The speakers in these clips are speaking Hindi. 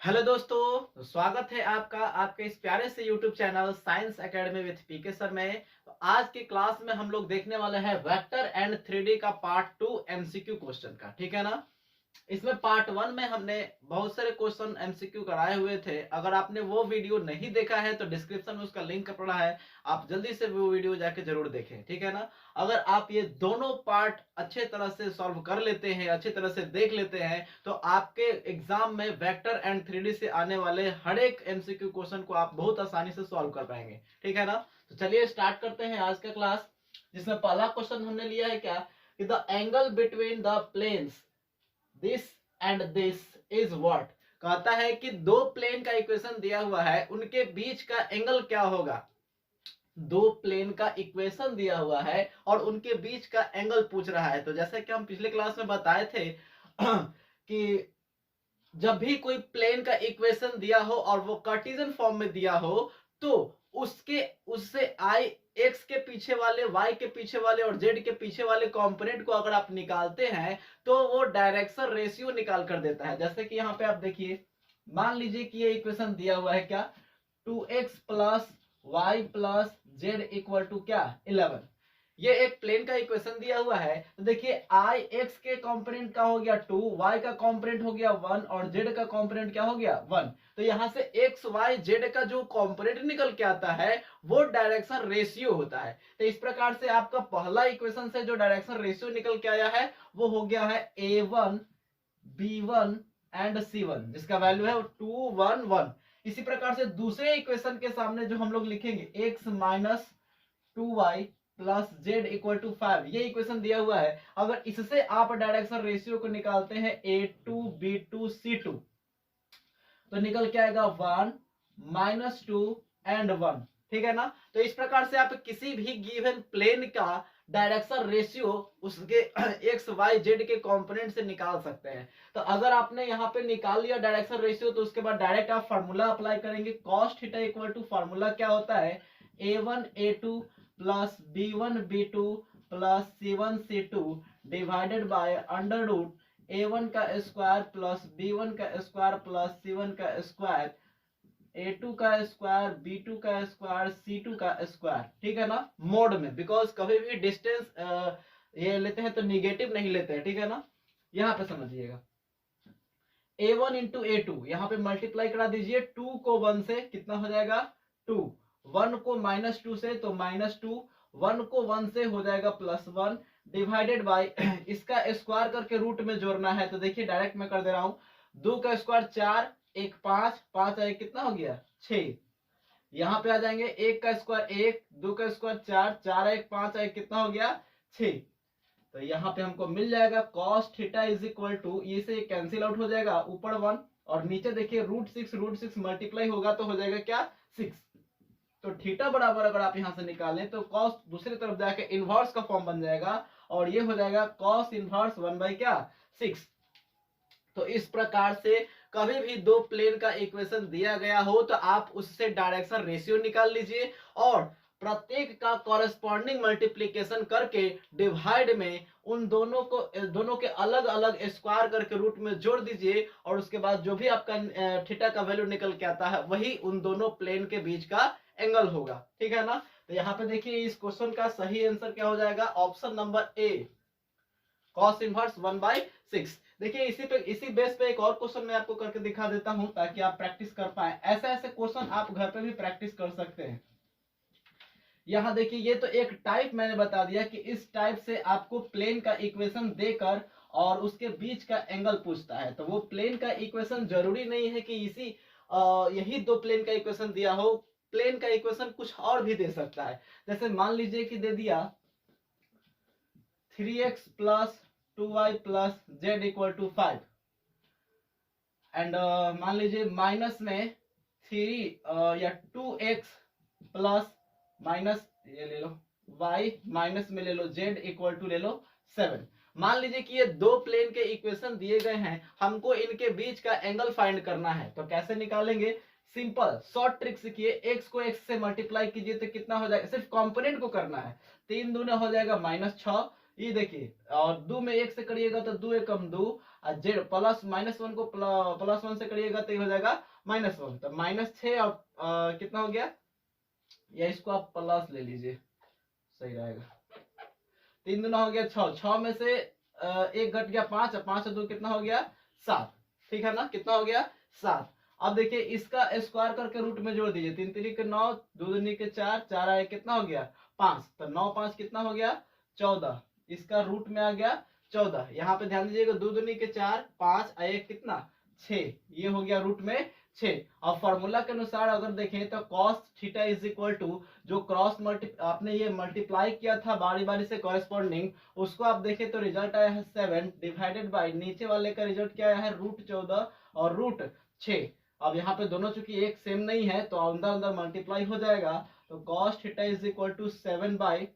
हेलो दोस्तों, स्वागत है आपका आपके इस प्यारे से YouTube channel science academy with PK sir में। तो आज की क्लास में हम लोग देखने वाले हैं वेक्टर एंड 3D का पार्ट 2 एमसीक्यू क्वेश्चन का। ठीक है ना। इसमें पार्ट 1 में हमने बहुत सारे क्वेश्चन एमसीक्यू कराए हुए थे। अगर आपने वो वीडियो नहीं देखा है तो डिस्क्रिप्शन में उसका लिंक पड़ा है, आप जल्दी से वो वीडियो जाके जरूर देखें। ठीक है ना। अगर आप ये दोनों पार्ट अच्छे तरह से सॉल्व कर लेते हैं, अच्छे तरह से देख लेते हैं, तो आपके एग्जाम में वेक्टर एंड 3D से आने वाले हर एक एमसीक्यू क्वेश्चन को आप बहुत आसानी से सॉल्व कर पाएंगे। ठीक है ना। तो चलिए स्टार्ट करते हैं आज का क्लास, जिसमें पहला क्वेश्चन हमने लिया है क्या कि the angle between the planes this and this is what. कहता है कि दो प्लेन का इक्वेशन दिया हुआ है, उनके बीच का एंगल क्या होगा। दो प्लेन का इक्वेशन दिया हुआ है और उनके बीच का एंगल पूछ रहा है। तो जैसा कि हम पिछले क्लास में बताए थे कि जब भी कोई प्लेन का इक्वेशन दिया हो और वो कार्टेशियन फॉर्म में दिया हो, तो उसके उससे आई एक्स के पीछे वाले, वाई के पीछे वाले और जेड के पीछे वाले कंपोनेंट को अगर आप निकालते हैं तो वो डायरेक्शन रेशियो निकाल कर देता है। जैसे कि यहाँ पे आप देखिए, मान लीजिए कि ये इक्वेशन दिया हुआ है क्या, 2x plus y plus z equal to क्या 11। ये एक प्लेन का इक्वेशन दिया हुआ है। तो देखिए आई एक्स के कंपोनेंट का हो गया 2, वाई का कंपोनेंट हो गया 1 और जेड का कंपोनेंट क्या हो गया 1। तो यहां से एक्स वाई जेड का जो कंपोनेंट निकल के आता है वो डायरेक्शन रेशियो होता है। तो इस प्रकार से आपका पहला इक्वेशन से जो डायरेक्शन रेशियो निकल के आया है वो हो गया है A1 B1 एंड C1, जिसका वैल्यू है 2 1 1। इसी प्रकार से दूसरे इक्वेशन के सामने जो हम लोग लिखेंगे x minus 2y plus z equal to 5, ये इक्वेशन दिया हुआ है। अगर इससे आप डायरेक्शन रेशियो को निकालते हैं A2 B2 C2, तो निकल के आएगा 1 माइनस 2 एंड 1। ठीक है ना। तो इस प्रकार से आप किसी भी गिवन प्लेन का डायरेक्शन रेशियो उसके एक्स वाई जेड के कंपोनेंट से निकाल सकते हैं। तो अगर आपने यहाँ पे निकाल लिया डायरेक्शन रेशियो, तो उसके बाद डायरेक्ट आप फार्मूला अप्लाई करेंगे। Cos theta equal to formula क्या होता है, A1 A2 plus B1 B2 plus C1 C2 divided by under root A1 का स्क्वायर प्लस B1 का स्क्वायर प्लस C1 का स्क्वायर, A2 का स्क्वायर B2 का स्क्वायर C2 का स्क्वायर। ठीक है ना, मोड में, बिकॉज कभी भी डिस्टेंस ये लेते हैं तो निगेटिव नहीं लेते हैं। ठीक है ना। यहाँ पे समझिएगा A1 इंटू A2, यहाँ पे मल्टीप्लाई करा दीजिए 2 को 1 से, कितना हो जाएगा 2, 1 को माइनस 2 से तो माइनस 2, 1 को 1 से हो जाएगा प्लस 1 डिवाइडेड बाय इसका स्क्वायर करके रूट में जोड़ना है। तो देखिए डायरेक्ट मैं कर दे रहा हूं, 2 का स्क्वायर 4, 1 5, 5 आए कितना हो गया 6। यहाँ पे आ जाएंगे 1 का स्क्वायर 1, 2 का स्क्वायर 4, 4 1 5 आए कितना हो गया 6। तो यहाँ पे हमको मिल जाएगा cos theta is equal to, ये से कैंसिल आउट हो जाएगा, ऊपर 1 और नीचे देखिए रूट सिक्स मल्टीप्लाई होगा तो हो जाएगा क्या 6। तो थीटा बराबर अगर आप यहां से निकालें तो cos दूसरी तरफ जाके इनवर्स का फॉर्म बन जाएगा और ये हो जाएगा cos इनवर्स 1 बाई क्या 6। तो इस प्रकार से कभी भी दो प्लेन का इक्वेशन दिया गया हो तो आप उससे डायरेक्शन रेशियो निकाल लीजिए और प्रत्येक का कॉरेस्पॉन्डिंग मल्टीप्लीकेशन करके डिवाइड में उन दोनों के अलग अलग स्क्वायर करके रूट में जोड़ दीजिए और उसके बाद जो भी आपका थीटा का वैल्यू निकल के आता है वही उन दोनों प्लेन के बीच का एंगल होगा। ठीक है ना। तो यहाँ पे देखिए इस क्वेश्चन का सही आंसर क्या हो जाएगा, option number A, cos inverse 1 by 6। देखिए इसी बेस पे एक और क्वेश्चन मैं आपको करके दिखा देता हूं ताकि आप प्रैक्टिस कर पाए। ऐसे ऐसे क्वेश्चन आप घर पे भी प्रैक्टिस कर सकते हैं। यहाँ देखिए ये तो एक टाइप मैंने बता दिया कि इस टाइप से आपको प्लेन का इक्वेशन देकर और उसके बीच का एंगल पूछता है। तो वो प्लेन का इक्वेशन जरूरी नहीं है कि यही दो प्लेन का इक्वेशन दिया हो, प्लेन का इक्वेशन कुछ और भी दे सकता है। जैसे मान लीजिए कि दे दिया 3x plus 2y plus z equal to 5 and मान लीजिए माइनस में 3 या 2x प्लस माइनस ये ले लो y माइनस में ले लो z इक्वल टू ले लो 7। मान लीजिए कि ये दो प्लेन के इक्वेशन दिए गए हैं, हमको इनके बीच का एंगल फाइंड करना है। तो कैसे निकालेंगे, सिंपल शॉर्ट ट्रिक सीखिए, x को x से मल्टीप्लाई कीजिए तो कितना हो जाएगा, सिर्फ कंपोनेंट को करना है, 3 दूने हो जाएगा -6, ये देखिए, और 2 में 1 से करिएगा तो 2 एकम 2, और जेड प्लस -1 को +1 से करिएगा तो ये हो जाएगा -1, तो -6 और कितना हो गया, या इसको आप प्लस ले लीजिए, सही रहेगा। 3 दूना हो गया 6, 6 में से 1 घट गया 5, 5 से 2 कितना हो गया 7, ठीक है ना, कितना हो गया 7। अब देखिए इसका स्क्वायर करके रूट में जोड़ दीजिए, 3 3 के 9, 2 दूनी के 4, 4 आए कितना हो गया 5, तो 9 5 कितना हो गया 14, इसका रूट में आ गया 14। यहाँ पे ध्यान दीजिएगा 2 दूनी के 4, 5 आए कितना 6, ये हो गया रूट में 6। अब फॉर्मूला के अनुसार अगर देखें तो cos theta is equal to, जो क्रॉस आपने ये मल्टीप्लाई किया था बारी बारी से कॉरेस्पॉन्डिंग, उसको आप देखें तो रिजल्ट आया है 7 डिवाइडेड बाय नीचे वाले का रिजल्ट क्या आया है √14 और √6। अब यहाँ पे दोनों चूंकि एक सेम नहीं है तो अंदर अंदर मल्टीप्लाई हो जाएगा, तो cos theta is equal to 7 by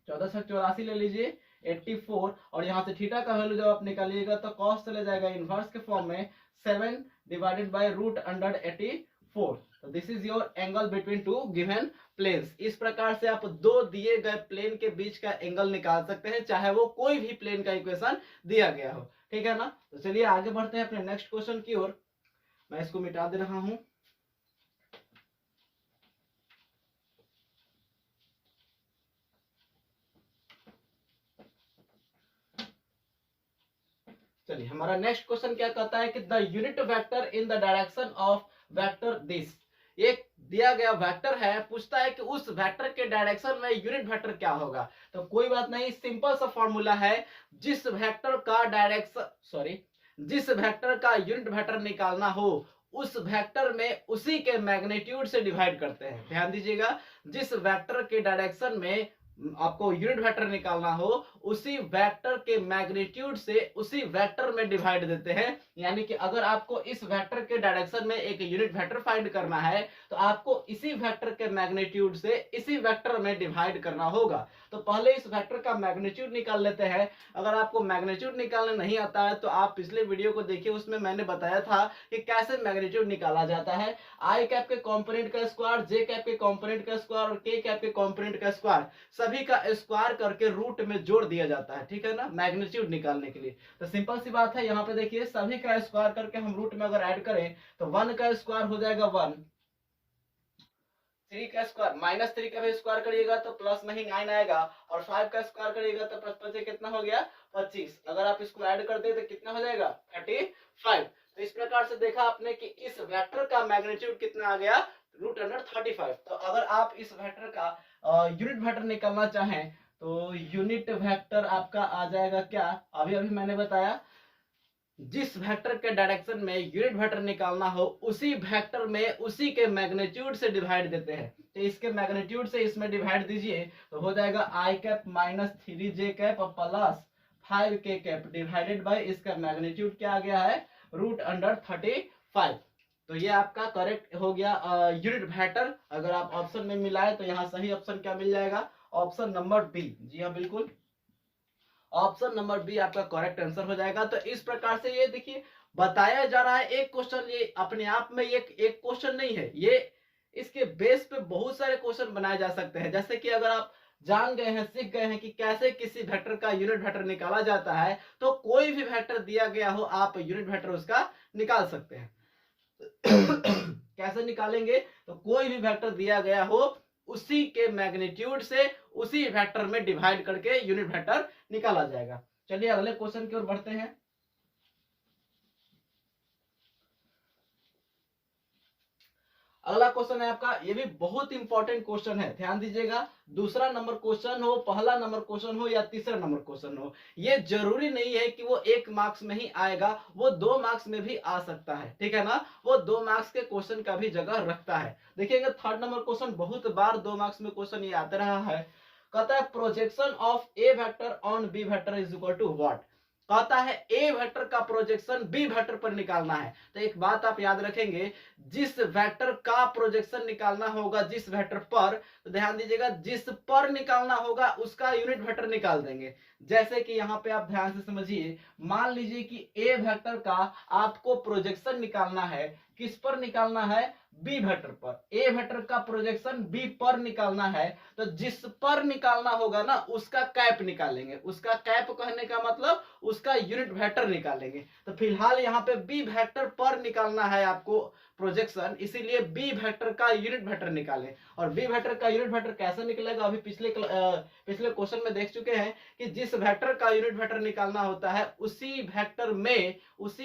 14 से 84 ले लीजिए 84, और यहाँ से थीटा का वैल्यू जब आप निकालिएगा तो cos चले जाएगा इनवर्स के फॉर्म में 7 डिवाइडेड बाय √84। तो this is your angle between two given planes. इस प्रकार से आप दो दिए गए प्लेन के बीच का एंगल निकाल सकते हैं, चाहे वो कोई भी प्लेन का इक्वेशन दिया गया हो, ठीक है ना। तो चलिए आगे बढ़ते हैं अपने नेक्स्ट क्वेश्चन की ओर। मैं इसको मिटा दे रहा हूं। चलिए हमारा नेक्स्ट क्वेश्चन क्या कहता है कि the unit vector in the direction of vector this. एक दिया गया वेक्टर है, पूछता है कि उस वेक्टर के डायरेक्शन में यूनिट वेक्टर क्या होगा। तो कोई बात नहीं, सिंपल सा फॉर्मूला है, जिस वेक्टर का जिस वेक्टर का यूनिट वेक्टर निकालना हो उस वेक्टर में उसी के मैग्नीट्यूड से डिवाइड करते हैं। ध्यान दीजिएगा, जिस वेक्टर के डायरेक्शन में आपको यूनिट वेक्टर निकालना हो उसी वेक्टर के मैग्नीट्यूड से उसी वेक्टर में डिवाइड देते हैं। यानी कि अगर आपको इस वेक्टर के डायरेक्शन में एक यूनिट वेक्टर फाइंड करना है तो आपको इसी वेक्टर के मैग्नीट्यूड से इसी वेक्टर में डिवाइड करना होगा। तो पहले इस वेक्टर का मैग्नीट्यूड निकाल लेते हैं। अगर आपको मैग्नीट्यूड निकालना नहीं आता है तो आप पिछले वीडियो को देखिए, उसमें मैंने बताया था कि कैसे मैग्नीट्यूड निकाला जाता है। आई कैप के कॉम्पोनेंट का स्क्वायर, जे कैप के कॉम्पोनेंट का स्क्वायर और के कैप के कॉम्पोनेंट का स्क्वायर, सभी का स्क्वायर करके रूट में जोड़ दिया जाता है, ठीक है ना, मैग्नीट्यूड निकालने के लिए। तो सिंपल सी बात है, यहाँ पे देखिए सभी का स्क्वायर करके हम रूट में अगर ऐड करें तो 1 का स्क्वायर हो जाएगा 1, 3 का स्क्वायर -3 का भी स्क्वायर करिएगा तो प्लस में ही 9 आएगा, और 5 का स्क्वायर करिएगा तो 5 कितना हो गया 25। अगर आप इसको ऐड कर दे तो कितना हो जाएगा 35। तो इस प्रकार से देखा आपने कि इस वेक्टर का मैग्नीट्यूड कितना आ गया √35। तो अगर आप इस वेक्टर का यूनिट वेक्टर निकालना चाहें तो यूनिट वेक्टर आपका आ जाएगा क्या, अभी अभी मैंने बताया, जिस वेक्टर के डायरेक्शन में यूनिट वेक्टर निकालना हो उसी वेक्टर में उसी के मैग्नीट्यूड से डिवाइड देते हैं। तो इसके मैग्नीट्यूड से इसमें डिवाइड दीजिए तो हो जाएगा i cap -3j cap plus 5k cap divided by इसका मैग्नीट्यूड क्या आ गया है √35। तो ये आपका करेक्ट हो गया यूनिट वेक्टर। अगर आप ऑप्शन में मिलाए तो यहाँ सही ऑप्शन क्या मिल जाएगा, ऑप्शन नंबर बी। जी हाँ बिल्कुल, ऑप्शन नंबर बी आपका करेक्ट आंसर हो जाएगा। तो इस प्रकार से ये देखिए बताया जा रहा है एक क्वेश्चन, ये अपने आप में एक क्वेश्चन नहीं है, ये इसके बेस पे बहुत सारे क्वेश्चन बनाए जा सकते हैं। जैसे कि अगर आप जान गए हैं, सीख गए हैं कि कैसे किसी वेक्टर का यूनिट वेक्टर निकाला जाता है, तो कोई भी वेक्टर दिया गया हो आप यूनिट वेक्टर उसका निकाल सकते हैं। कैसे निकालेंगे, तो कोई भी वेक्टर दिया गया हो उसी के मैग्नीट्यूड से उसी वेक्टर में डिवाइड करके यूनिट वेक्टर निकाला जाएगा। चलिए अगले क्वेश्चन की ओर बढ़ते हैं। अगला क्वेश्चन है आपका, ये भी बहुत इंपॉर्टेंट क्वेश्चन है, ध्यान दीजिएगा। दूसरा नंबर क्वेश्चन हो, पहला नंबर क्वेश्चन हो या तीसरा नंबर क्वेश्चन हो, ये जरूरी नहीं है कि वो 1 मार्क्स में ही आएगा, वो 2 मार्क्स में भी आ सकता है, ठीक है ना। वो 2 मार्क्स के क्वेश्चन का भी जगह रखता है। देखिएगा थर्ड नंबर क्वेश्चन बहुत बार 2 मार्क्स में क्वेश्चन ये आता रहा है। कहता है projection of A vector on B vector is equal to what. कहता है ए वेक्टर का प्रोजेक्शन बी वेक्टर पर निकालना है। तो एक बात आप याद रखेंगे, जिस वेक्टर का प्रोजेक्शन निकालना होगा जिस वेक्टर पर, तो ध्यान दीजिएगा जिस पर निकालना होगा उसका यूनिट वेक्टर निकाल देंगे। जैसे कि यहाँ पे आप ध्यान से समझिए, मान लीजिए कि ए वेक्टर का आपको प्रोजेक्शन निकालना है, किस पर निकालना है, बी वेक्टर पर। ए वेक्टर का प्रोजेक्शन बी पर निकालना है, तो जिस पर निकालना होगा ना उसका कैप निकालेंगे। उसका कैप कहने का मतलब उसका यूनिट वेक्टर निकालेंगे। तो फिलहाल यहाँ पे बी वेक्टर पर निकालना है आपको प्रोजेक्शन, इसीलिए बी वेक्टर का यूनिट वेक्टर निकालें। और बी वेक्टर का यूनिट वेक्टर कैसे निकलेगा, अभी पिछले क्वेश्चन में देख चुके हैं कि जिस वेक्टर का यूनिट वेक्टर निकालना होता है उसी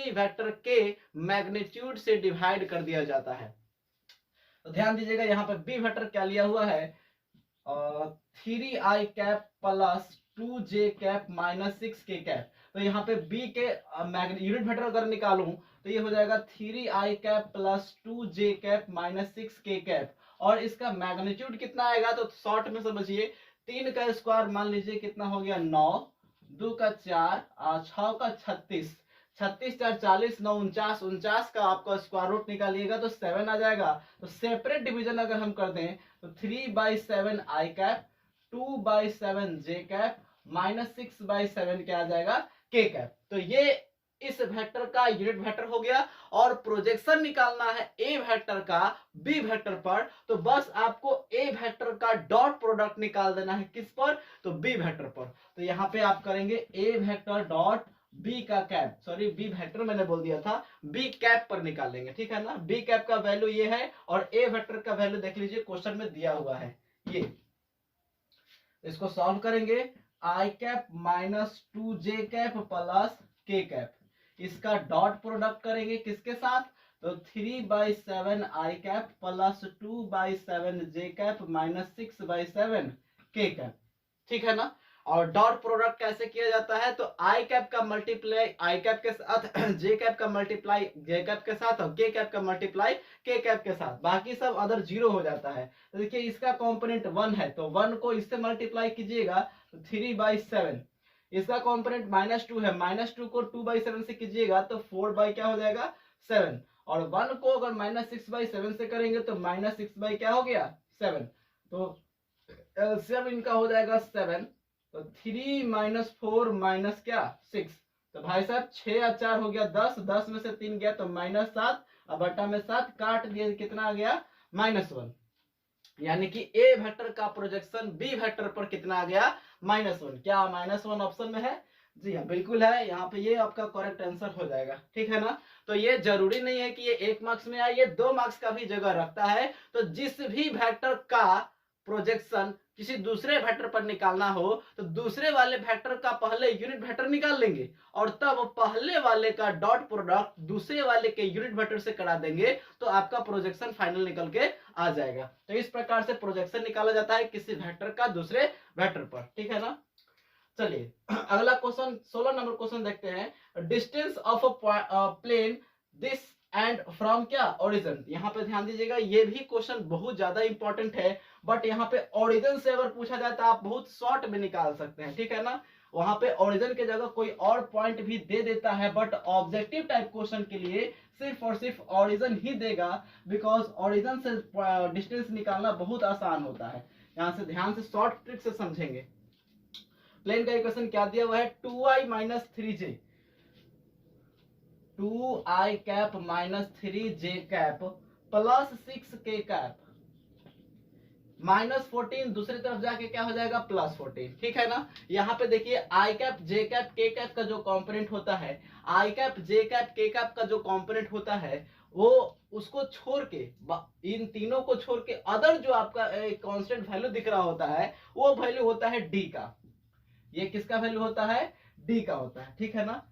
वेक्टर के मैग्नीट्यूड से डिवाइड कर दिया जाता है। तो ध्यान दीजिएगा यहाँ पे बी वेक्टर क्या लिया हुआ है, 3i cap plus 2j cap minus 6k cap. तो यहाँ पे b के यूनिट वेक्टर अगर निकालूं तो ये हो जाएगा 3i cap plus 2j cap minus 6k cap. और इसका मैग्नीट्यूड कितना आएगा, तो शॉर्ट में समझिए, 3 का स्क्वायर मान लीजिए कितना हो गया 9, 2 का 4, 6 का 36, 36 4 40, 9 49, 49 का आपका स्क्वायर रूट निकालिएगा तो 7 आ जाएगा। तो सेपरेट डिवीजन अगर हम कर दें तो 3/7 i cap, 2/7 j cap, minus 6/7 क्या आ जाएगा, के कैप। तो ये इस वेक्टर का यूनिट वेक्टर हो गया। और प्रोजेक्शन निकालना है ए वेक्टर का बी वेक्टर पर, तो बस आपको ए वेक्टर का डॉट प्रोडक्ट निकाल देना है किस पर, तो बी वेक्टर पर। तो यहाँ पे आप करेंगे ए वेक्टर डॉट बी का कैप, सॉरी बी वेक्टर मैंने बोल दिया था, बी कैप पर निकालेंगे, ठीक है ना। बी कैप का वैल्यू ये है और ए वेक्टर का वैल्यू देख लीजिए क्वेश्चन में दिया हुआ है ये। इसको सॉल्व करेंगे, i cap minus 2j cap plus k cap, इसका डॉट प्रोडक्ट करेंगे किसके साथ, तो 3/7 i cap plus 2/7 j cap minus 6/7 k cap, ठीक है ना। और डॉट प्रोडक्ट कैसे किया जाता है, तो आई कैप का मल्टीप्लाई आई कैप के साथ, जे कैप का मल्टीप्लाई जे कैप के साथ और के कैप का मल्टीप्लाई के कैप के साथ, बाकी सब अदर जीरो हो जाता है। तो देखिए इसका कंपोनेंट 1 है तो 1 को इससे मल्टीप्लाई कीजिएगा तो 3/7, इसका कंपोनेंट -2 है, -2 को 2/7 से कीजिएगा तो 4 क्या हो जाएगा 7, और 1 को अगर -6/7 से करेंगे तो -6 क्या हो गया 7। तो एलसीएम इनका हो जाएगा 7, तो 3 - 4 माइनस क्या 6, तो भाई साहब 6 और 4 हो गया 10, 10 में से 3 गया तो -7, अब बटा में 7 काट दिए कितना आ गया -1। यानी कि ए वेक्टर का प्रोजेक्शन बी वेक्टर पर कितना आ गया -1। क्या -1 ऑप्शन में है, जी हाँ बिल्कुल है, यहाँ पे ये आपका करेक्ट आंसर हो जाएगा, ठीक है ना। तो ये जरूरी नहीं है कि ये 1 मार्क्स में आए, ये 2 मार्क्स का भी जगह रखता है। तो जिस भी वेक्टर का प्रोजेक्शन किसी दूसरे वेक्टर पर निकालना हो तो दूसरे वाले वेक्टर का पहले यूनिट वेक्टर निकाल लेंगे और तब पहले वाले का डॉट प्रोडक्ट दूसरे वाले के यूनिट वेक्टर से करा देंगे, तो आपका प्रोजेक्शन फाइनल निकल के आ जाएगा। तो इस प्रकार से प्रोजेक्शन निकाला जाता है किसी वेक्टर का दूसरे वेक्टर पर, ठीक है ना। चलिए अगला क्वेश्चन 16 नंबर क्वेश्चन देखते हैं, distance of a plane this and from क्या ओरिजिन। यहाँ पे ध्यान दीजिएगा, ये भी क्वेश्चन बहुत ज्यादा इंपॉर्टेंट है, बट यहाँ पे ओरिजिन से अगर पूछा जाए तो आप बहुत शॉर्ट में निकाल सकते हैं, ठीक है ना। वहां पे ओरिजिन के जगह कोई और पॉइंट भी दे देता है, बट ऑब्जेक्टिव टाइप क्वेश्चन के लिए सिर्फ और सिर्फ ओरिजिन ही देगा, बिकॉज ओरिजिन से डिस्टेंस निकालना बहुत आसान होता है। यहाँ से ध्यान से शॉर्ट ट्रिक से समझेंगे। प्लेन का इक्वेशन क्या दिया हुआ है, 2i minus 3j, 2i cap minus 3j cap plus 6k cap -14, दूसरी तरफ जाके क्या हो जाएगा +14, ठीक है ना। यहाँ पे देखिए आई कैप जे कैप के कैप का जो कंपोनेंट होता है, आई कैप जे कैप के कैप का जो कंपोनेंट होता है, वो उसको छोड़ के, इन तीनों को छोड़ के अदर जो आपका कांस्टेंट वैल्यू दिख रहा होता है वो वैल्यू होता है डी का। ये किसका वैल्यू होता है, डी का होता है, ठीक है ना।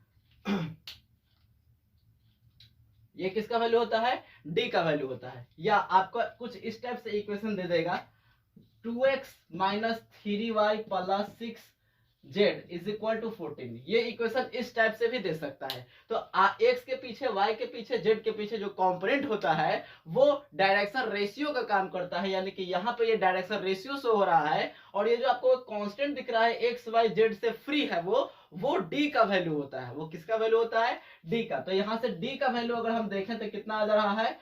ये किसका वैल्यू होता है, डी का वैल्यू होता है। या आपका कुछ इस टाइप से इक्वेशन दे देगा, 2x - 3y plus 6 z is equal to 14। ये इक्वेशन इस टाइप से भी दे सकता है। तो x के पीछे, y के पीछे, z के पीछे जो कंपोनेंट होता है वो डायरेक्शन रेशियो का काम करता है, यानी कि यहाँ पे ये डायरेक्शन रेशियो शो हो रहा है, और ये जो आपको कांस्टेंट दिख रहा है x y z से फ्री है वो d का वैल्यू होता है। वो किसका वैल्यू होता है? d का। तो यहाँ से d का वैल्यू अगर हम देखें तो कितना आ जा रहा है?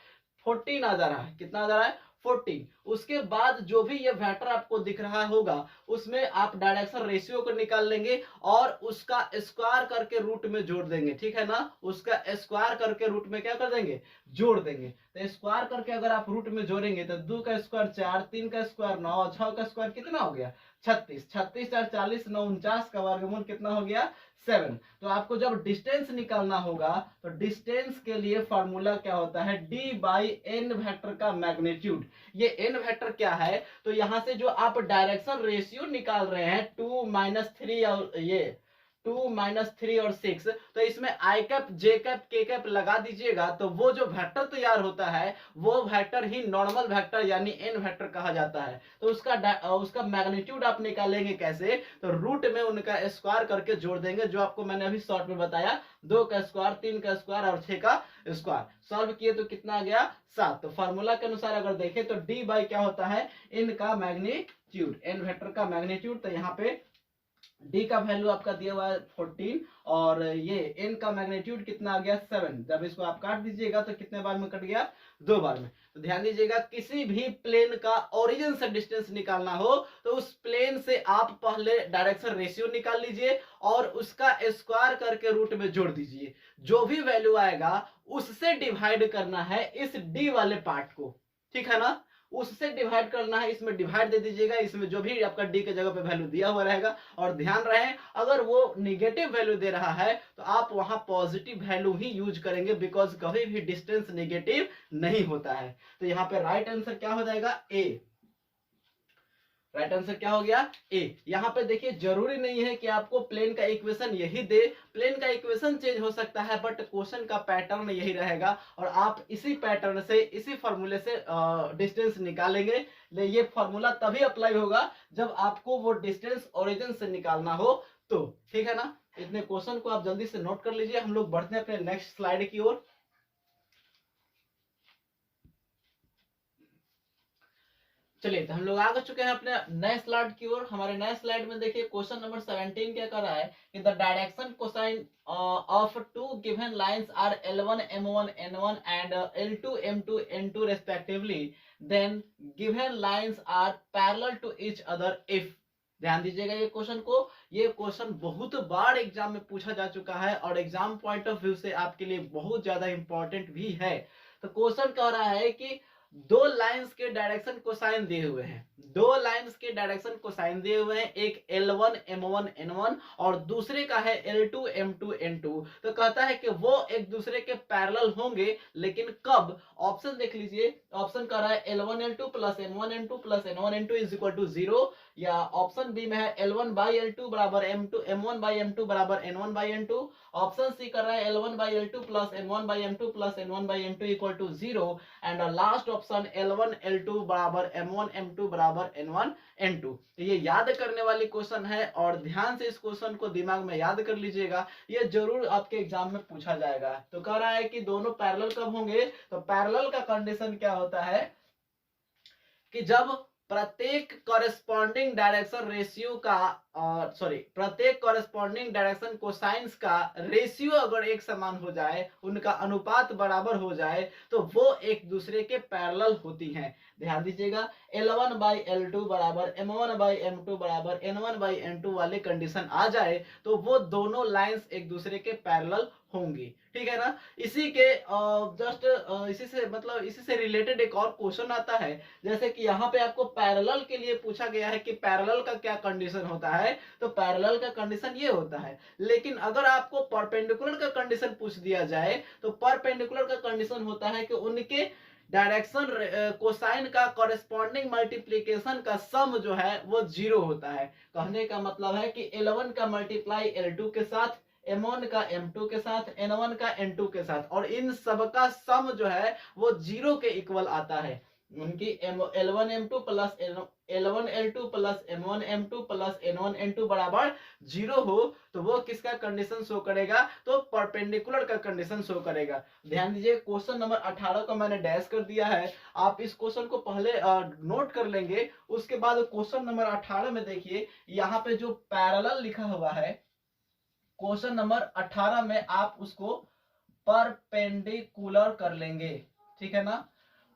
14 आ जा रहा है। कितना आ जा रहा है? 14। उसके बाद जो भी ये वेक्टर आपको दिख रहा होगा उसमें आप डायरेक्शन रेशियो को निकाल लेंगे और उसका स्क्वायर करके रूट में जोड़ देंगे, ठीक है ना? उसका स्क्वायर करके रूट में क्या कर देंगे? जोड़ देंगे। तो स्क्वायर करके अगर आप रूट में जोड़ेंगे तो 2 का स्क्वायर 4, 3 का स्क्वायर 9, 6 का स्क्वायर कितना हो गया? 36। 36 4 40, 9 49 का वर्गमूल कितना हो गया? 7। तो आपको जब डिस्टेंस निकालना होगा तो डिस्टेंस के लिए फॉर्मूला क्या होता है? d बाई एन वेक्टर का मैग्नीट्यूड। ये एन वेक्टर क्या है? तो यहां से जो आप डायरेक्शन रेशियो निकाल रहे हैं 2 -3 और ये 2 -3 और 6, तो इसमें आई कैप जे कैप के कैप लगा दीजिएगा तो वो जो वेक्टर तैयार होता है वो वेक्टर ही नॉर्मल वेक्टर यानी एन वेक्टर कहा जाता है। तो उसका मैग्नीट्यूड आप निकालेंगे कैसे? तो रूट में उनका स्क्वायर करके जोड़ देंगे, जो आपको मैंने अभी शॉर्ट में बताया। 2 का स्क्वायर, 3 का स्क्वायर और 6 का स्क्वायर। सॉल्व किए तो कितना आ गया? 7। तो फॉर्मूला के अनुसार अगर देखें तो डी बाई क्या होता है? इनका मैग्नीट्यूड, एन वेक्टर का मैग्नीट्यूड। तो यहाँ पे डी का वैल्यू आपका दिया हुआ है 14 और ये एन का मैग्नीट्यूड कितना आ गया? 7। जब इसको आप काट दीजिएगा तो कितने बार में कट गया? 2 बार में। तो ध्यान दीजिएगा, किसी भी प्लेन का ओरिजिन से डिस्टेंस निकालना हो तो उस प्लेन से आप पहले डायरेक्शन रेशियो निकाल लीजिए और उसका स्क्वायर करके रूट में जोड़ दीजिए। जो भी वैल्यू आएगा उससे डिवाइड करना है इस डी वाले पार्ट को, ठीक है ना? उससे डिवाइड करना है, इसमें डिवाइड दे दीजिएगा, इसमें जो भी आपका डी के जगह पे वैल्यू दिया हुआ रहेगा। और ध्यान रहे, अगर वो निगेटिव वैल्यू दे रहा है तो आप वहां पॉजिटिव वैल्यू ही यूज करेंगे, बिकॉज कभी भी डिस्टेंस निगेटिव नहीं होता है। तो यहाँ पे राइट आंसर क्या हो जाएगा? ए। राइट आंसर क्या हो गया? ए। यहाँ पे देखिए, जरूरी नहीं है कि आपको प्लेन का इक्वेशन यही दे, प्लेन का इक्वेशन चेंज हो सकता है बट क्वेश्चन का पैटर्न यही रहेगा और आप इसी पैटर्न से, इसी फॉर्मूले से डिस्टेंस निकालेंगे। ये फॉर्मूला तभी अप्लाई होगा जब आपको वो डिस्टेंस ओरिजिन से निकालना हो तो, ठीक है ना? इतने क्वेश्चन को आप जल्दी से नोट कर लीजिए। हम लोग बढ़ते हैं अपने नेक्स्ट स्लाइड की ओर। चलिए, तो हम लोग आ चुके हैं अपने नए स्लाइड की ओर। हमारे नए स्लाइड में देखिए क्वेश्चन नंबर 17 क्या कर रहा है कि the direction cosine of two given lines are L1 M1 N1 and L2 M2 N2 respectively, then given lines are parallel to each other if. ध्यान दीजिएगा ये क्वेश्चन को। ये क्वेश्चन बहुत बार एग्जाम में पूछा जा चुका है और एग्जाम पॉइंट ऑफ व्यू से आपके लिए बहुत ज्यादा इंपॉर्टेंट भी है। तो क्वेश्चन कह रहा है कि दो लाइंस के डायरेक्शन कोसाइन दिए हुए हैं, दो लाइंस के डायरेक्शन कोसाइन दिए हुए हैं, एक L1 M1 N1 और दूसरे का है L2 M2 N2। तो कहता है कि वो एक दूसरे के पैरेलल होंगे, लेकिन कब? ऑप्शन देख लीजिए। ऑप्शन कह रहा है L1 L2 plus M1 N2 plus N1 N2 is equal to 0, या ऑप्शन बी में है L1 बाई L2 बराबर M1 बाई M2 बराबर N1 by N2। Option C कर रहा है L1 by L2 plus M1 by M2 plus N1 by N2 equal to 0 and last option L1 L2 बराबर M1 M2 बराबर N1 N2। तो ये याद करने वाली क्वेश्चन है और ध्यान से इस क्वेश्चन को दिमाग में याद कर लीजिएगा, ये जरूर आपके एग्जाम में पूछा जाएगा। तो कह रहा है कि दोनों पैरेलल कब होंगे? तो पैरेलल का कंडीशन क्या होता है कि जब प्रत्येक कॉरेस्पॉन्डिंग डायरेक्शन रेशियो का प्रत्येक कॉरेस्पॉन्डिंग डायरेक्शन कोसाइंस का रेशियो अगर एक समान हो जाए, उनका अनुपात बराबर हो जाए, तो वो एक दूसरे के पैरेलल होती हैं। ध्यान दीजिएगा, L1 बाई L2 बराबर M1 बाई M2 बराबर N1 बाई N2 वाले कंडीशन आ जाए तो वो दोनों लाइंस एक दूसरे के पैरेलल होंगी, ठीक है ना? इसी के इसी से रिलेटेड एक और क्वेश्चन आता है, जैसे कि यहाँ पे आपको पैरेलल के लिए पूछा गया है कि पैरेलल का क्या कंडीशन होता है। तो पैरेलल का कंडीशन ये होता है, लेकिन अगर आपको परपेंडिकुलर का कंडीशन पूछ दिया जाए तो परपेंडिकुलर का कंडीशन होता है कि उनके डायरेक्शन कोसाइन का कॉरेस्पॉन्डिंग मल्टीप्लीकेशन का सम जो है वो 0 होता है। कहने का मतलब है कि L1 का मल्टीप्लाई L2 के साथ, M1 का M2 के साथ, N1 का N2 के साथ, और इन सब का सम जो है वो 0 के इक्वल आता है। उनकी L1M2 plus L1L2 plus M1M2 plus N1N2 बराबर 0 हो तो वो किसका कंडीशन शो करेगा, तो परपेंडिकुलर का कंडीशन शो करेगा। ध्यान दीजिए क्वेश्चन नंबर 18 को मैंने डैश कर दिया है, आप इस क्वेश्चन को पहले नोट कर लेंगे, उसके बाद क्वेश्चन नंबर 18 में देखिए यहाँ पे जो पैरेलल लिखा हुआ है, क्वेश्चन नंबर 18 में आप उसको परपेंडिकुलर कर लेंगे, ठीक है ना।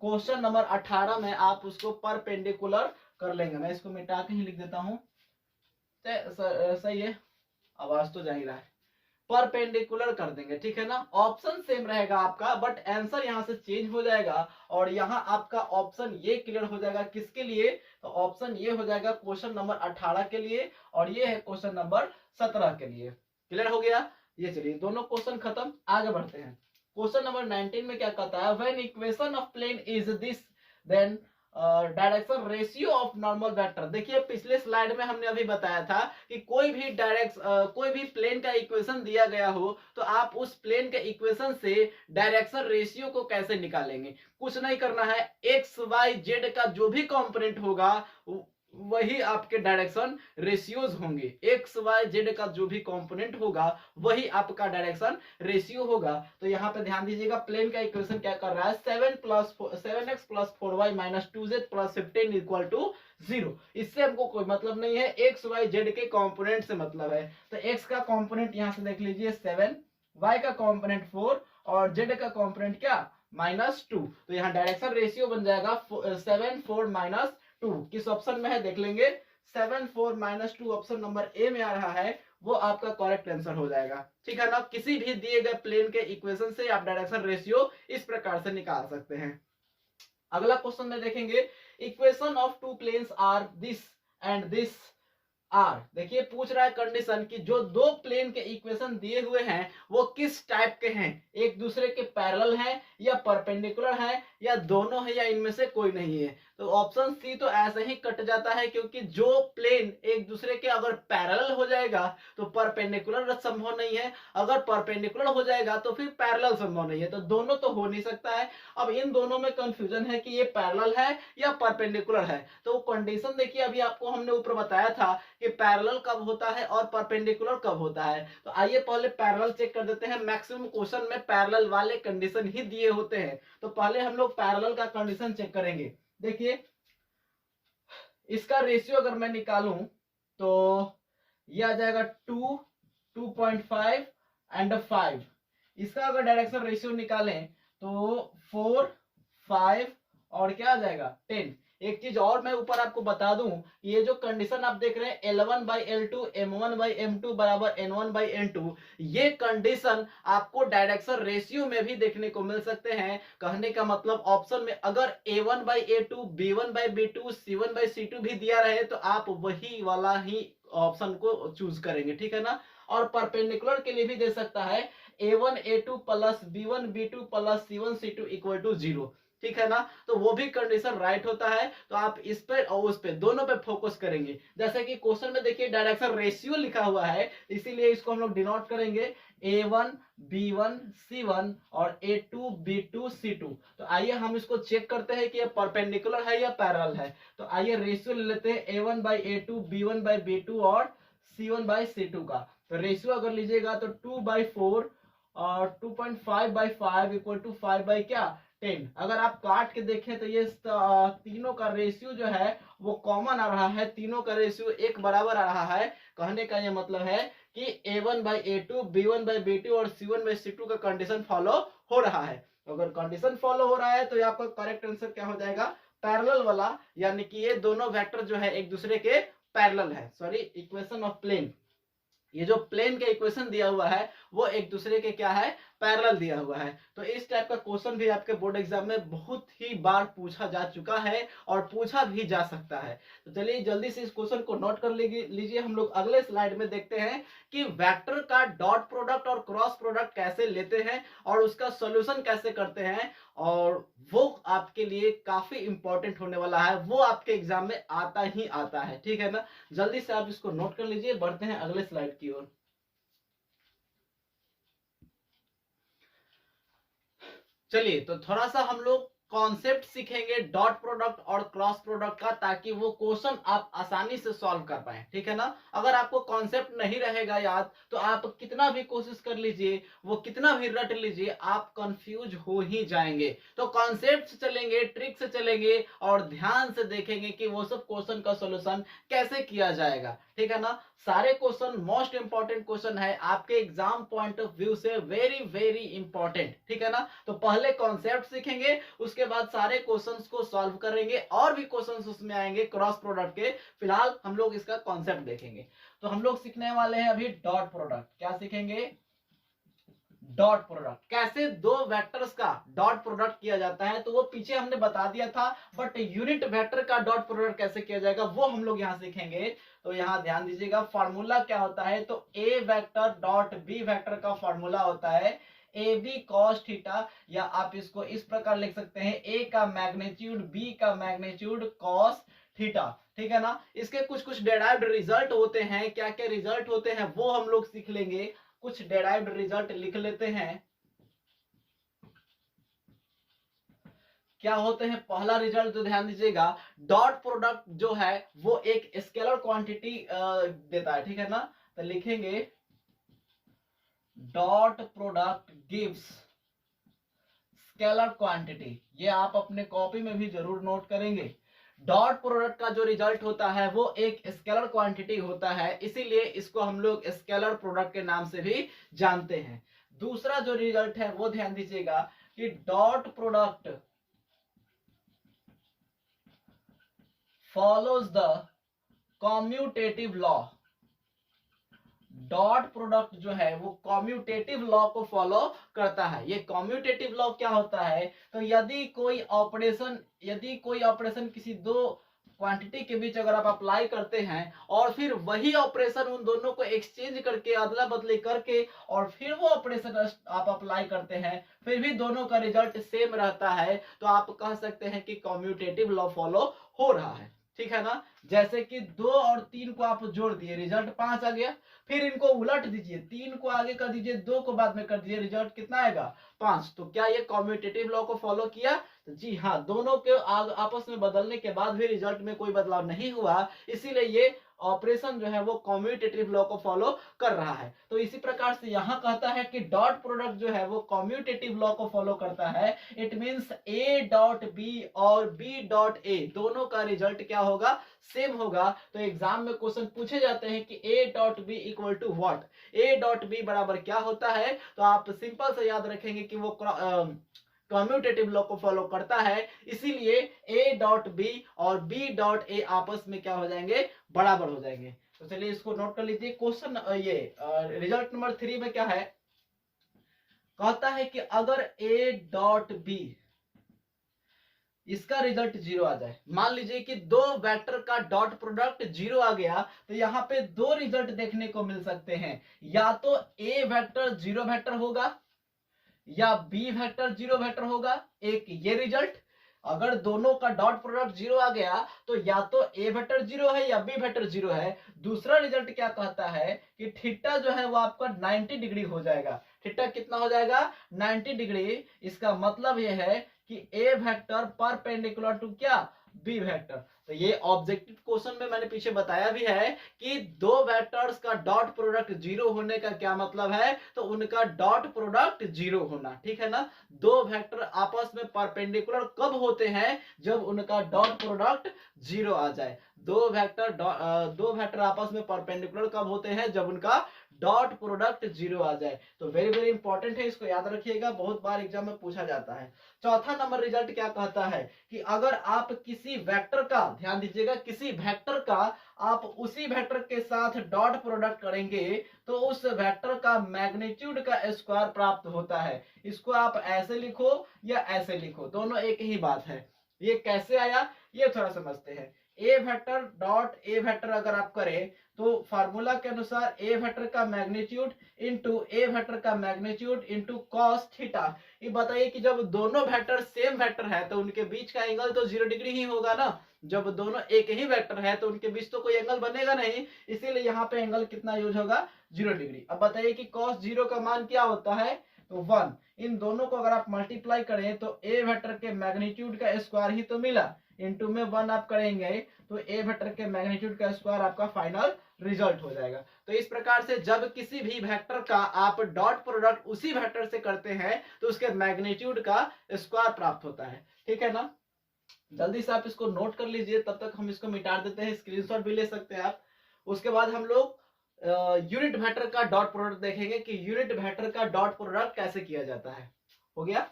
क्वेश्चन नंबर 18 में आप उसको परपेंडिकुलर कर लेंगे। मैं इसको मिटा के ही लिख देता हूं, सही है, आवाज तो जा ही रहा है। परपेंडिकुलर कर देंगे, ठीक है ना। ऑप्शन सेम रहेगा आपका, बट आंसर यहां से चेंज हो जाएगा और यहां आपका ऑप्शन ये क्लियर हो जाएगा किसके लिए, तो ऑप्शन ये हो जाएगा क्वेश्चन नंबर 18 के लिए और ये है क्वेश्चन नंबर 17 के लिए। क्लियर हो गया। ये चलिए दोनों क्वेश्चन खत्म, आगे बढ़ते हैं। क्वेश्चन नंबर 19 में क्या कहता है, when equation of plane is this then direction ratio of normal vector. देखिए पिछले स्लाइड में हमने अभी बताया था कि कोई भी प्लेन का इक्वेशन दिया गया हो तो आप उस प्लेन के इक्वेशन से डायरेक्शन रेशियो को कैसे निकालेंगे। कुछ नहीं करना है, एक्स वाई जेड का जो भी कंपोनेंट होगा वही आपके डायरेक्शन रेशियोज होंगे। एक्स वाई जेड का जो भी कंपोनेंट होगा वही आपका डायरेक्शन रेशियो होगा। तो यहाँ पे ध्यान दीजिएगा प्लेन का इक्वेशन क्या कर रहा है, 7x plus 4y minus 2z plus 15 equal to 0। इससे हमको कोई मतलब नहीं है, एक्स वाई जेड के कंपोनेंट से मतलब है। तो एक्स का कंपोनेंट यहाँ से देख लीजिए 7, वाई का कंपोनेंट 4 और जेड का कंपोनेंट क्या -2। तो यहाँ डायरेक्शन रेशियो बन जाएगा 7 4 -2। किस ऑप्शन में है देख लेंगे, 7 4 -2 ऑप्शन नंबर ए में आ रहा है, वो आपका करेक्ट आंसर हो जाएगा, ठीक है ना। किसी भी दिए गए प्लेन के इक्वेशन से आप डायरेक्शन रेशियो इस प्रकार से निकाल सकते हैं। अगला क्वेश्चन में देखेंगे, equation of two planes are this and this are. देखिए पूछ रहा है कंडीशन कि जो दो प्लेन के इक्वेशन दिए हुए हैं वो किस टाइप के हैं, एक दूसरे के पैरेलल हैं या परपेंडिकुलर हैं या दोनों है या इनमें से कोई नहीं है। तो ऑप्शन सी तो ऐसे ही कट जाता है, क्योंकि जो प्लेन एक दूसरे के अगर पैरेलल हो जाएगा तो परपेंडिकुलर संभव नहीं है, अगर परपेंडिकुलर हो जाएगा तो फिर पैरेलल संभव नहीं है, तो दोनों तो हो नहीं सकता है। अब इन दोनों में कंफ्यूजन है कि ये पैरेलल है या परपेंडिकुलर है। तो कंडीशन देखिए अभी आपको हमने ऊपर बताया था कि पैरेलल कब होता है और परपेंडिकुलर कब होता है। तो आइए पहले पैरेलल चेक कर देते हैं, मैक्सिमम क्वेश्चन में पैरेलल वाले कंडीशन ही दिए होते हैं। तो पहले हम लोग पैरेलल का कंडीशन चेक करेंगे। देखिए इसका रेशियो अगर मैं निकालूं तो ये आ जाएगा 2, 2.5 एंड 5। इसका अगर डायरेक्शन रेशियो निकालें तो 4, 5 और क्या आ जाएगा 10। एक चीज और मैं ऊपर आपको बता दूं, ये जो कंडीशन आप देख रहे हैं L1/L2 M1/M2 बराबर N1/N2, ये कंडीशन आपको डायरेक्शन रेशियो में भी देखने को मिल सकते हैं। कहने का मतलब ऑप्शन में अगर A1/A2 B1/B2 C1/C2 भी दिया रहे तो आप वही वाला ही ऑप्शन को चूज करेंगे, ठीक है ना। और परपेंडिकुलर के लिए भी दे सकता है A1A2 plus B1B2 plus C1C2 equal to 0, ठीक है ना। तो वो भी कंडीशन राइट होता है। तो आप इस पे और उस पे दोनों पे फोकस करेंगे। जैसे कि क्वेश्चन में देखिए डायरेक्शन रेशियो लिखा हुआ है, इसीलिए इसको हम लोग डिनोट करेंगे A1 B1 C1 और A2 B2 C2। तो आइए हम इसको चेक करते हैं कि ये परपेंडिकुलर है या पैरेलल है। तो आइए रेशियो ले लेते हैं A1/A2 B1/B2 और C1/C2 का। तो रेशियो अगर लीजिएगा तो 2/4 और 2.5/5 इक्वल टू 5 क्या 10। अगर आप काट के देखें तो ये तीनों का रेशियो जो है वो कॉमन आ रहा है, तीनों का रेशियो एक बराबर आ रहा है। कहने का ये मतलब है कि A1/A2 B1/B2 और C1/C2 का कंडीशन फॉलो हो रहा है। अगर कंडीशन फॉलो हो रहा है तो आपका करेक्ट आंसर क्या हो जाएगा, पैरेलल वाला, यानी कि ये दोनों वेक्टर जो है एक दूसरे के पैरेलल है। सॉरी, इक्वेशन ऑफ प्लेन, ये जो प्लेन का इक्वेशन दिया हुआ है वो एक दूसरे के क्या है, पैरेलल दिया हुआ है। तो इस टाइप का क्वेश्चन भी आपके बोर्ड एग्जाम में बहुत ही बार पूछा जा चुका है और पूछा भी जा सकता है। तो चलिए जल्दी से इस क्वेश्चन को नोट कर लीजिए। हम लोग अगले स्लाइड में देखते हैं कि वेक्टर का डॉट प्रोडक्ट और क्रॉस प्रोडक्ट कैसे लेते हैं और उसका सोल्यूशन कैसे करते हैं, और वो आपके लिए काफी इंपॉर्टेंट होने वाला है, वो आपके एग्जाम में आता ही आता है, ठीक है ना। जल्दी से आप इसको नोट कर लीजिए, बढ़ते हैं अगले स्लाइड की ओर। चलिए तो थोड़ा सा हम लोग कॉन्सेप्ट सीखेंगे डॉट प्रोडक्ट और क्रॉस प्रोडक्ट का, ताकि वो क्वेश्चन आप आसानी से सॉल्व कर पाए, ठीक है ना। अगर आपको कॉन्सेप्ट नहीं रहेगा याद तो आप कितना भी कोशिश कर लीजिए, वो कितना भी रट लीजिए, आप कंफ्यूज हो ही जाएंगे। तो कॉन्सेप्ट से चलेंगे, ट्रिक से चलेंगे और ध्यान से देखेंगे कि वो सब क्वेश्चन का सॉल्यूशन कैसे किया जाएगा, ठीक है ना। सारे क्वेश्चन मोस्ट इंपॉर्टेंट क्वेश्चन है आपके एग्जाम पॉइंट ऑफ व्यू से, वेरी वेरी इंपॉर्टेंट, ठीक है ना। तो पहले कॉन्सेप्ट सीखेंगे, उसके बाद सारे क्वेश्चंस को सॉल्व करेंगे, और भी क्वेश्चंस उसमें आएंगे क्रॉस प्रोडक्ट के। फिलहाल हम लोग इसका कॉन्सेप्ट देखेंगे। तो हम लोग सीखने वाले हैं अभी डॉट प्रोडक्ट। क्या सीखेंगे? Dot product. कैसे दो वेक्टर्स का डॉट प्रोडक्ट किया जाता है, तो वो पीछे हमने बता दिया था, बट यूनिट वेक्टर का डॉट प्रोडक्ट कैसे किया जाएगा वो हम लोग यहाँ सीखेंगे। तो यहाँ ध्यान दीजिएगा, फॉर्मूला क्या होता है, तो ए वेक्टर डॉट बी वेक्टर का फॉर्मूला होता है ए बी कॉस थीटा, या आप इसको इस प्रकार लिख सकते हैं, ए का मैग्नीट्यूड बी का मैग्नीट्यूड कॉस थीटा, ठीक है ना। इसके कुछ कुछ डेराइव्ड रिजल्ट होते हैं, क्या क्या रिजल्ट होते हैं वो हम लोग सीख लेंगे। कुछ डेराइव्ड रिजल्ट लिख लेते हैं। क्या होते हैं? पहला रिजल्ट तो ध्यान दीजिएगा, डॉट प्रोडक्ट जो है वो एक स्केलर क्वांटिटी देता है, ठीक है ना। तो लिखेंगे dot product gives scalar quantity. ये आप अपने कॉपी में भी जरूर नोट करेंगे। डॉट प्रोडक्ट का जो रिजल्ट होता है वो एक स्केलर क्वांटिटी होता है, इसीलिए इसको हम लोग स्केलर प्रोडक्ट के नाम से भी जानते हैं। दूसरा जो रिजल्ट है वो ध्यान दीजिएगा कि dot product follows the commutative law. Dot product जो है वो कॉम्यूटेटिव लॉ को फॉलो करता है। ये कॉम्यूटेटिव लॉ क्या होता है, तो यदि कोई ऑपरेशन किसी दो क्वांटिटी के बीच अगर आप अप्लाई करते हैं और फिर वही ऑपरेशन उन दोनों को एक्सचेंज करके, अदला बदली करके, और फिर वो ऑपरेशन आप अप्लाई करते हैं, फिर भी दोनों का रिजल्ट सेम रहता है, तो आप कह सकते हैं कि कॉम्यूटेटिव लॉ फॉलो हो रहा है, ठीक है ना। जैसे कि 2 और 3 को आप जोड़ दिए, रिजल्ट 5 आ गया। फिर इनको उलट दीजिए, 3 को आगे कर दीजिए, 2 को बाद में कर दीजिए, रिजल्ट कितना आएगा? 5। तो क्या ये कॉम्यूटेटिव लॉ को फॉलो किया? तो जी हाँ, दोनों के आपस में बदलने के बाद भी रिजल्ट में कोई बदलाव नहीं हुआ, इसीलिए ये ऑपरेशन जो है वो कॉम्यूटेटिव लॉ को फॉलो कर रहा है। तो इसी प्रकार से यहाँ कहता है कि डॉट प्रोडक्ट जो है वो कॉम्यूटेटिव लॉ को फॉलो करता है। It means A dot B और बी डॉट ए दोनों का रिजल्ट क्या होगा? सेम होगा। तो एग्जाम में क्वेश्चन पूछे जाते हैं कि A dot B equal to what, A dot B बराबर क्या होता है, तो आप सिंपल से याद रखेंगे कि वो कम्यूटेटिव लॉ को फॉलो करता है, इसीलिए ए डॉट बी और बी डॉट ए आपस में क्या हो जाएंगे? बराबर हो जाएंगे। तो चलिए इसको नोट कर लीजिए। क्वेश्चन ये रिजल्ट नंबर 3 में क्या है, कहता है कि अगर ए डॉट बी इसका रिजल्ट 0 आ जाए, मान लीजिए कि दो वेक्टर का डॉट प्रोडक्ट 0 आ गया, तो यहाँ पे दो रिजल्ट देखने को मिल सकते हैं, या तो ए वेक्टर 0 वेक्टर होगा या बी वेक्टर 0 वेक्टर होगा। एक ये रिजल्ट, अगर दोनों का डॉट प्रोडक्ट 0 आ गया तो या तो ए वेक्टर 0 है या बी वेक्टर 0 है। दूसरा रिजल्ट क्या कहता है कि थीटा जो है वो आपका 90 डिग्री हो जाएगा। थीटा कितना हो जाएगा? 90 डिग्री। इसका मतलब ये है कि ए वेक्टर परपेंडिकुलर टू क्या? B vector. तो ये ऑब्जेक्टिव क्वेश्चन में मैंने पीछे बताया भी है कि दो वेक्टर्स का डॉट प्रोडक्ट 0 होने का क्या मतलब है, तो उनका डॉट प्रोडक्ट 0 होना, ठीक है ना। दो वेक्टर आपस में परपेंडिकुलर कब होते हैं? जब उनका डॉट प्रोडक्ट 0 आ जाए। दो वेक्टर आपस में परपेंडिकुलर कब होते हैं? जब उनका डॉट प्रोडक्ट 0 आ जाए। तो वेरी वेरी इंपॉर्टेंट है, इसको याद रखिएगा, बहुत बार एग्जाम में पूछा जाता है। चौथा नंबर रिजल्ट क्या कहता है कि अगर आप किसी वेक्टर का, ध्यान दीजिएगा, किसी वेक्टर का आप उसी वेक्टर के साथ डॉट प्रोडक्ट करेंगे तो उस वेक्टर का मैग्नीट्यूड का स्क्वायर प्राप्त होता है। इसको आप ऐसे लिखो या ऐसे लिखो, दोनों एक ही बात है। ये कैसे आया ये थोड़ा समझते हैं। ए वेक्टर डॉट ए वेक्टर अगर आप करें तो फार्मूला के अनुसार ए वेक्टर का मैग्नीट्यूड इनटू ए वेक्टर का मैग्नीट्यूड इनटू कॉस थीटा। ये बताइए कि जब दोनों वेक्टर सेम वेक्टर है तो उनके बीच का एंगल तो 0 डिग्री ही होगा ना। जब दोनों एक ही वेक्टर है तो उनके बीच तो कोई एंगल बनेगा नहीं, इसीलिए यहाँ पे एंगल कितना यूज होगा? 0 डिग्री। अब बताइए कि cos 0 का मान क्या होता है, तो 1। इन दोनों को अगर आप मल्टीप्लाई करें तो ए वेक्टर के मैग्नीट्यूड का स्क्वायर ही तो मिला, इनटू में 1 आप करेंगे तो ए वेक्टर के मैग्नीट्यूड का स्क्वायर आपका फाइनल रिजल्ट हो जाएगा। तो इस प्रकार से जब किसी भी वेक्टर का आप डॉट प्रोडक्ट उसी वेक्टर से करते हैं तो उसके मैग्नीट्यूड का स्क्वायर प्राप्त होता है। ठीक है ना, जल्दी से आप इसको नोट कर लीजिए, तब तक हम इसको मिटा देते हैं, स्क्रीनशॉट भी ले सकते हैं आप। उसके बाद हम लोग यूनिट वेक्टर का डॉट प्रोडक्ट देखेंगे कि यूनिट वेक्टर का डॉट प्रोडक्ट कैसे किया जाता है। हो गया,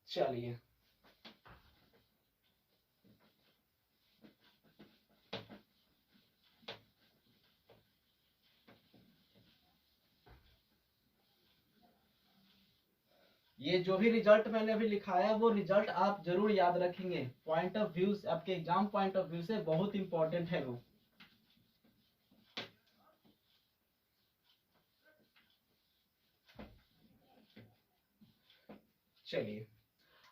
चलिए ये जो भी रिजल्ट मैंने अभी लिखा है वो रिजल्ट आप जरूर याद रखेंगे, पॉइंट ऑफ व्यू से, आपके एग्जाम पॉइंट ऑफ व्यू से बहुत इंपॉर्टेंट है वो। चलिए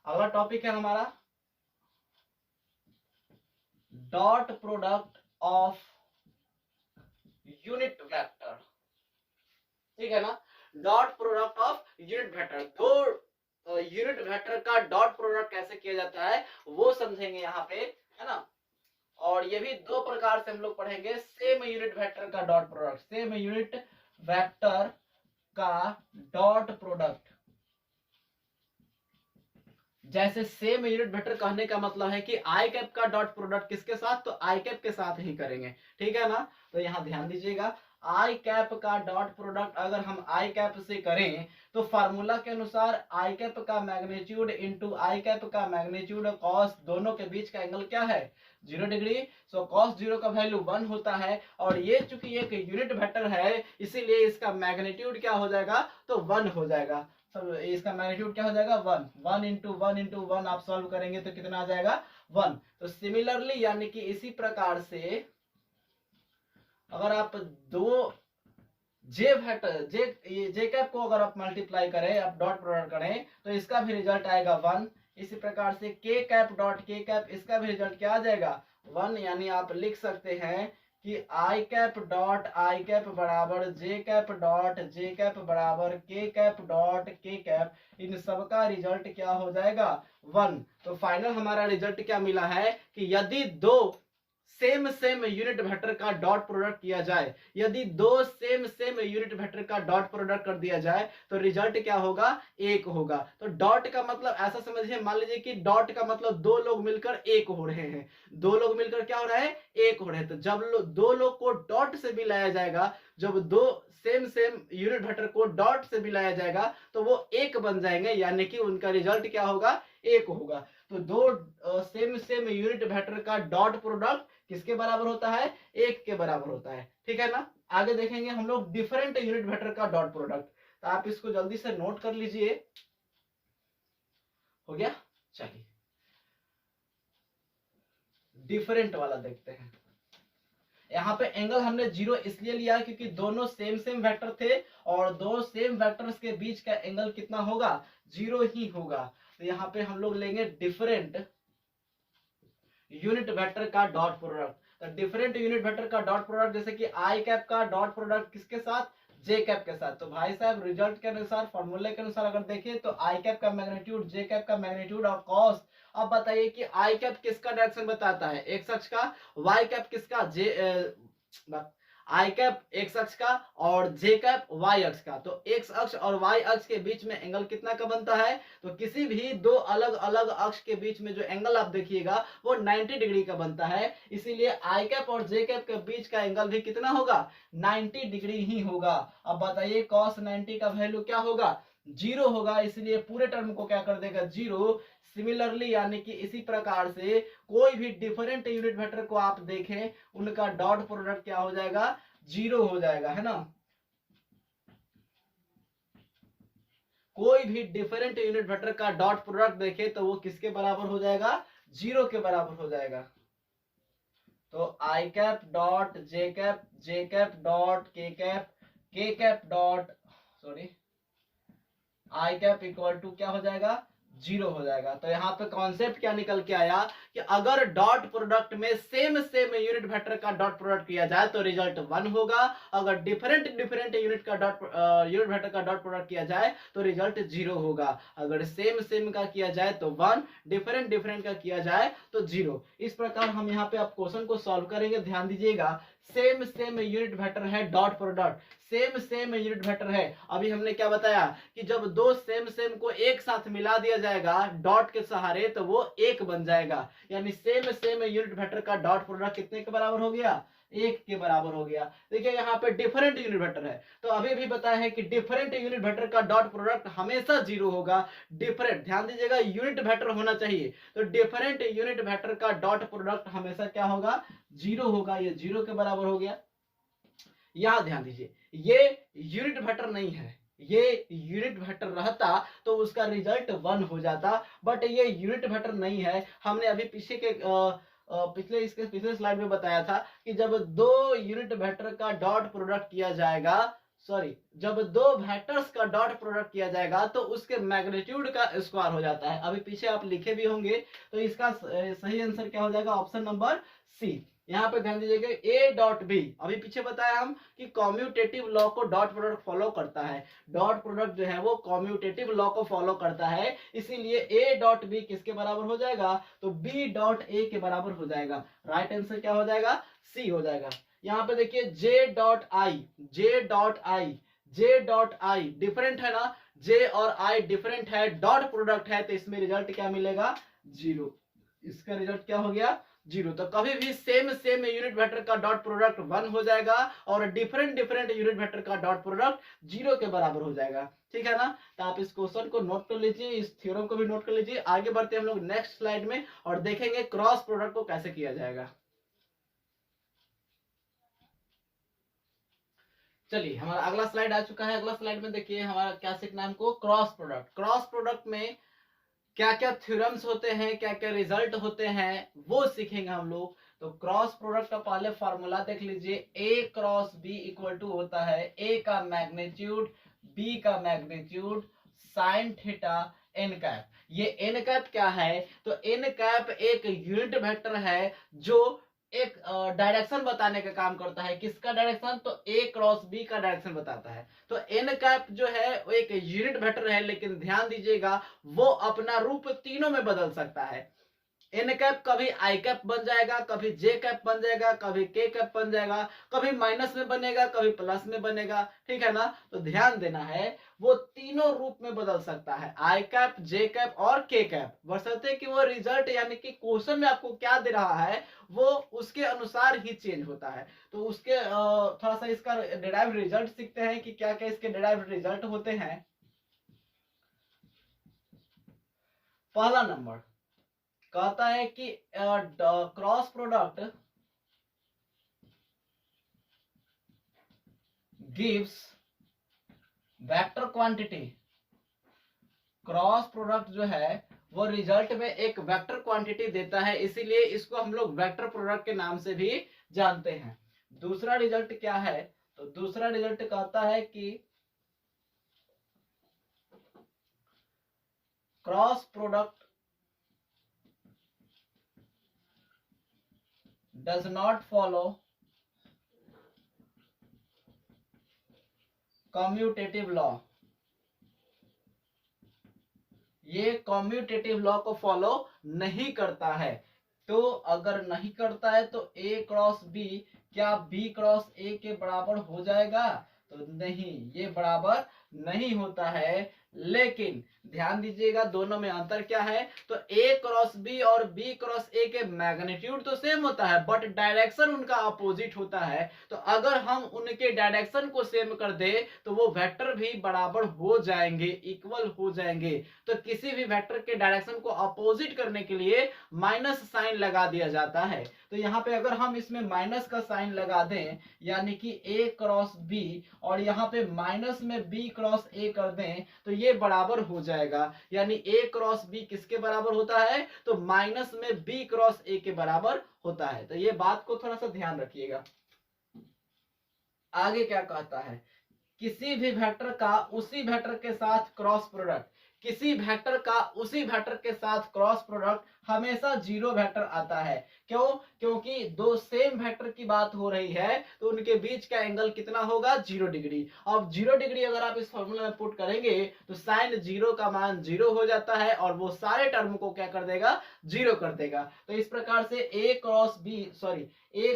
अगला टॉपिक है हमारा dot product of unit vector. ठीक है ना, dot product of unit vector, दो यूनिट वेक्टर का डॉट प्रोडक्ट कैसे किया जाता है वो समझेंगे यहाँ पे, है ना। और ये भी दो प्रकार से हम लोग पढ़ेंगे, सेम यूनिट वेक्टर का dot product, same unit vector का डॉट प्रोडक्ट। जैसे सेम यूनिट वेक्टर कहने का मतलब है कि आई कैप का डॉट प्रोडक्ट किसके साथ, तो आई कैप के साथ ही करेंगे। ठीक है ना, तो यहाँ ध्यान दीजिएगा, आई कैप का डॉट प्रोडक्ट अगर हम आई कैप से करें तो फार्मूला के अनुसार आई कैप का मैग्नीट्यूड इंटू आई कैप का मैग्नीट्यूड कॉस, दोनों के बीच का एंगल क्या है, 0 डिग्री। सो कॉस 0 का वैल्यू 1 होता है, और ये चूंकि एक यूनिट वेक्टर है इसीलिए इसका मैग्नीट्यूड क्या हो जाएगा, तो 1 हो जाएगा। सब इसका मैग्नीट्यूड क्या हो जाएगा, 1। 1 इंटू 1 इंटू 1 आप सॉल्व करेंगे तो कितना आ जाएगा, 1। तो सिमिलरली यानी कि इसी प्रकार से अगर आप दो जे वेक्टर जे कैप को अगर आप मल्टीप्लाई करें, आप डॉट प्रोडक्ट करें तो इसका भी रिजल्ट आएगा 1। इसी प्रकार से के कैप डॉट के कैप, इसका भी रिजल्ट क्या आ जाएगा, 1। यानी आप लिख सकते हैं कि आई कैप डॉट आई कैप बराबर जे कैप डॉट जे कैप बराबर के कैप डॉट के कैप, इन सबका रिजल्ट क्या हो जाएगा, 1। तो फाइनल हमारा रिजल्ट क्या मिला है कि यदि दो सेम यूनिट वेक्टर का डॉट प्रोडक्ट किया जाए, यदि दो सेम यूनिट वेक्टर का डॉट प्रोडक्ट कर दिया जाए तो रिजल्ट क्या होगा, 1 होगा। तो डॉट का मतलब ऐसा समझिए, मान लीजिए कि डॉट का मतलब दो लोग मिलकर एक हो रहे हैं, दो लोग मिलकर क्या हो रहा है, एक हो रहे हैं। तो जब दो लोग को डॉट से भी लाया जाएगा, जब दो same unit vector co dot से भी लाया जाएगा तो वो एक बन जाएंगे, यानी कि उनका रिजल्ट क्या होगा, 1 होगा। तो दो सेम यूनिट वेक्टर का डॉट प्रोडक्ट किसके बराबर होता है, 1 के बराबर होता है। ठीक है ना, आगे देखेंगे हम लोग डिफरेंट यूनिट वेक्टर का डॉट प्रोडक्ट। तो आप इसको जल्दी से नोट कर लीजिए। हो गया, चलिए डिफरेंट वाला देखते हैं। यहाँ पे एंगल हमने 0 इसलिए लिया क्योंकि दोनों सेम वेक्टर थे, और दो सेम वेक्टर्स के बीच का एंगल कितना होगा, 0 ही होगा। तो यहाँ पे हम लोग लेंगे डिफरेंट यूनिट वेक्टर का डॉट प्रोडक्ट। तो डिफरेंट यूनिट वेक्टर का डॉट प्रोडक्ट, जैसे कि आई कैप का डॉट प्रोडक्ट किसके साथ, जे कैप के साथ। तो भाई साहब रिजल्ट के अनुसार, फॉर्मूले के अनुसार अगर देखें तो आई कैप का मैग्नीट्यूड, जे कैप का मैग्नीट्यूड और कॉस। अब बताइए कि आई कैप किसका डायरेक्शन बताता है, एक्स अक्ष का, वाई कैप किसका, आई कैप एक्स अक्ष का और जे कैप वाई अक्ष का। तो एक्स अक्ष और वाई अक्ष के बीच में एंगल कितना का बनता है, तो किसी भी दो अलग अलग अक्ष के बीच में जो एंगल आप देखिएगा वो 90 डिग्री का बनता है। इसीलिए आई कैप और जे कैप के बीच का एंगल भी कितना होगा, 90 डिग्री ही होगा। अब बताइए cos 90 का वैल्यू क्या होगा, 0 होगा, इसलिए पूरे टर्म को क्या कर देगा, 0। सिमिलरली यानी कि इसी प्रकार से कोई भी डिफरेंट यूनिट वेक्टर को आप देखें, उनका डॉट प्रोडक्ट क्या हो जाएगा, 0 हो जाएगा, है ना। कोई भी डिफरेंट यूनिट वेक्टर का डॉट प्रोडक्ट देखे तो वो किसके बराबर हो जाएगा, 0 के बराबर हो जाएगा। तो i cap dot j cap dot k cap dot, sorry, i cap equal to क्या हो जाएगा, जीरो हो जाएगा। तो यहाँ पे कॉन्सेप्ट क्या निकल के आया कि अगर डॉट प्रोडक्ट में सेम यूनिट वेक्टर का डॉट प्रोडक्ट किया जाए तो रिजल्ट 1 होगा, अगर डिफरेंट यूनिट वेक्टर का डॉट प्रोडक्ट किया जाए तो रिजल्ट 0 होगा। अगर सेम का किया जाए तो 1, डिफरेंट का किया जाए तो 0। इस प्रकार हम यहाँ पे आप क्वेश्चन को सॉल्व करेंगे। ध्यान दीजिएगा, सेम यूनिट वेक्टर है, dot product same unit vector है। अभी हमने क्या बताया कि जब दो सेम को एक साथ मिला दिया जाएगा डॉट के सहारे तो वो एक बन जाएगा, यानी सेम यूनिट वेक्टर का डॉट प्रोडक्ट कितने के बराबर हो गया? 1 के बराबर हो गया। देखिए यहाँ पे डिफरेंट यूनिट वेक्टर है, तो अभी भी बताया है कि डिफरेंट यूनिट वेक्टर का डॉट प्रोडक्ट हमेशा 0 होगा। डिफरेंट, ध्यान दीजिएगा, यूनिट वेक्टर होना चाहिए, तो डिफरेंट यूनिट वेक्टर का डॉट प्रोडक्ट हमेशा क्या होगा? 0 होगा। ये 0 के बराबर हो गया। यहां ध्यान दीजिए, ये यूनिट वेक्टर नहीं है, ये यूनिट वेक्टर रहता तो उसका रिजल्ट 1 हो जाता, बट ये यूनिट वेक्टर नहीं है। हमने अभी पीछे के पिछले स्लाइड में बताया था कि जब दो यूनिट वेक्टर का डॉट प्रोडक्ट किया जाएगा, सॉरी, जब दो वेक्टर्स का डॉट प्रोडक्ट किया जाएगा तो उसके मैग्नीट्यूड का स्क्वायर हो जाता है। अभी पीछे आप लिखे भी होंगे, तो इसका सही आंसर क्या हो जाएगा? Option number C. यहाँ पे ध्यान दीजिएगा, ए डॉट बी, अभी पीछे बताया हम कि commutative law co dot product follow करता है। डॉट प्रोडक्ट जो है वो कॉम्यूटेटिव लॉ को फॉलो करता है, इसीलिए ए डॉट बी किसके बराबर हो जाएगा? तो बी डॉट ए के बराबर हो जाएगा। राइट आंसर क्या हो जाएगा? सी हो जाएगा। यहाँ पे देखिए जे डॉट आई डिफरेंट है ना, जे और आई डिफरेंट है, डॉट प्रोडक्ट है, तो इसमें रिजल्ट क्या मिलेगा? 0। इसका रिजल्ट क्या हो गया? 0। तो कभी भी सेम यूनिट वेक्टर का डॉट प्रोडक्ट 1 हो जाएगा और डिफरेंट यूनिट वेक्टर का डॉट प्रोडक्ट 0 के बराबर हो जाएगा। ठीक है ना? तो आप इस क्वेश्चन को नोट कर लीजिए, इस थ्योरम को भी नोट कर लीजिए। आगे बढ़ते हम लोग नेक्स्ट स्लाइड में और देखेंगे क्रॉस प्रोडक्ट को कैसे किया जाएगा। चलिए, हमारा अगला स्लाइड आ चुका है। अगला स्लाइड में देखिए हमारा क्या सीखना है हमको? Cross product. क्रॉस प्रोडक्ट में क्या क्या थ्योरम्स होते हैं, क्या क्या रिजल्ट होते हैं, वो सीखेंगे हम लोग। तो क्रॉस प्रोडक्ट का पहले फॉर्मूला देख लीजिए, A cross B equal to होता है ए का मैग्नीट्यूड बी का magnitude sine theta N cap. ये एन कैप क्या है? तो एन कैप एक यूनिट वेक्टर है जो एक डायरेक्शन बताने का काम करता है। किसका डायरेक्शन? तो ए क्रॉस बी का डायरेक्शन बताता है। तो एन कैप जो है वो एक यूनिट वेक्टर है, लेकिन ध्यान दीजिएगा वो अपना रूप तीनों में बदल सकता है। एन कैप कभी आई कैप बन जाएगा, कभी जे कैप बन जाएगा, कभी के कैप बन जाएगा, कभी माइनस में बनेगा, कभी प्लस में बनेगा। ठीक है ना? तो ध्यान देना है, वो तीनों रूप में बदल सकता है, आई कैप, जे कैप और के कैप, बशर्ते कि वो रिजल्ट यानी कि क्वेश्चन में आपको क्या दे रहा है वो उसके अनुसार ही चेंज होता है। तो उसके थोड़ा सा इसका डिराइव्ड रिजल्ट सीखते हैं कि क्या क्या इसके डिराइव्ड रिजल्ट होते हैं। पहला नंबर कहता है कि cross product gives vector quantity. Cross product जो है वो रिजल्ट में एक वेक्टर क्वांटिटी देता है, इसीलिए इसको हम लोग वेक्टर प्रोडक्ट के नाम से भी जानते हैं। दूसरा रिजल्ट क्या है? तो दूसरा रिजल्ट कहता है कि cross product does not follow commutative law. ये कम्यूटेटिव लॉ को फॉलो नहीं करता है। तो अगर नहीं करता है तो ए क्रॉस बी क्या बी क्रॉस ए के बराबर हो जाएगा? तो नहीं, ये बराबर नहीं होता है। लेकिन ध्यान दीजिएगा दोनों में अंतर क्या है? तो ए क्रॉस बी और बी क्रॉस ए के मैग्नीट्यूड तो सेम होता है, बट डायरेक्शन उनका अपोजिट होता है। तो अगर हम उनके डायरेक्शन को सेम कर दे तो वो वेक्टर भी बराबर हो जाएंगे, इक्वल हो जाएंगे। तो किसी भी वेक्टर के डायरेक्शन को अपोजिट करने के लिए माइनस साइन लगा दिया जाता है। तो यहाँ पे अगर हम इसमें माइनस का साइन लगा दें, यानी कि ए क्रॉस बी, और यहाँ पे माइनस में बी क्रॉस ए कर दें, तो ये बराबर हो जाएगा। यानी ए क्रॉस बी किसके बराबर होता है? तो माइनस में बी क्रॉस ए के बराबर होता है। तो ये बात को थोड़ा सा ध्यान रखिएगा। आगे क्या कहता है? किसी भी वेक्टर का उसी वेक्टर के साथ क्रॉस प्रोडक्ट, किसी वेक्टर का उसी वेक्टर के साथ क्रॉस प्रोडक्ट हमेशा जीरो वेक्टर आता है। क्यों? क्योंकि दो सेम वेक्टर की बात हो रही है तो उनके बीच का एंगल कितना होगा? 0 डिग्री। अब 0 डिग्री अगर आप इस फॉर्मूला में पुट करेंगे तो साइन 0 का मान 0 हो जाता है और वो सारे टर्म को क्या कर देगा? 0 कर देगा। तो इस प्रकार से ए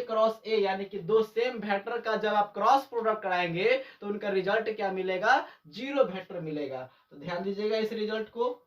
क्रॉस ए यानी कि दो सेम वेक्टर का जब आप क्रॉस प्रोडक्ट कराएंगे तो उनका रिजल्ट क्या मिलेगा? 0 वेक्टर मिलेगा। तो ध्यान दीजिएगा इस रिजल्ट को।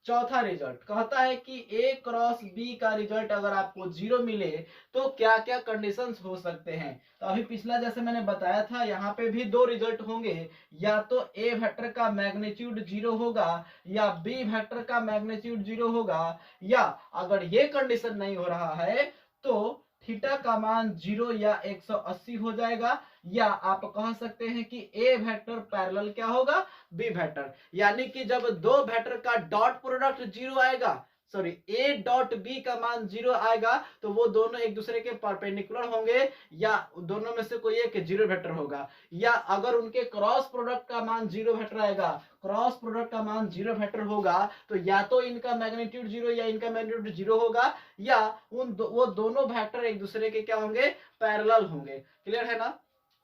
चौथा रिजल्ट कहता है कि ए क्रॉस बी का रिजल्ट अगर आपको 0 मिले तो क्या क्या कंडीशंस हो सकते हैं। तो अभी पिछला जैसे मैंने बताया था यहाँ पे भी दो रिजल्ट होंगे, या तो ए वेक्टर का मैग्नीट्यूड 0 होगा या बी वेक्टर का मैग्नीट्यूड 0 होगा, या अगर ये कंडीशन नहीं हो रहा है तो थीटा का मान 0 या 180 हो जाएगा, या आप कह सकते हैं कि ए वेक्टर पैरेलल क्या होगा? B vector. यानी कि जब दो वेक्टर का डॉट प्रोडक्ट 0 आएगा, सॉरी ए डॉट बी का मान 0 आएगा तो वो दोनों एक दूसरे के परपेंडिकुलर होंगे, या दोनों में से कोई एक 0 वेक्टर होगा। या अगर उनके क्रॉस प्रोडक्ट का मान 0 वेक्टर आएगा, क्रॉस प्रोडक्ट का मान 0 वेक्टर होगा तो या तो इनका मैग्नीट्यूड 0 या इनका मैग्नीट्यूड 0 होगा, या वो दोनों वेक्टर एक दूसरे के क्या होंगे? पैरेलल होंगे। क्लियर है ना?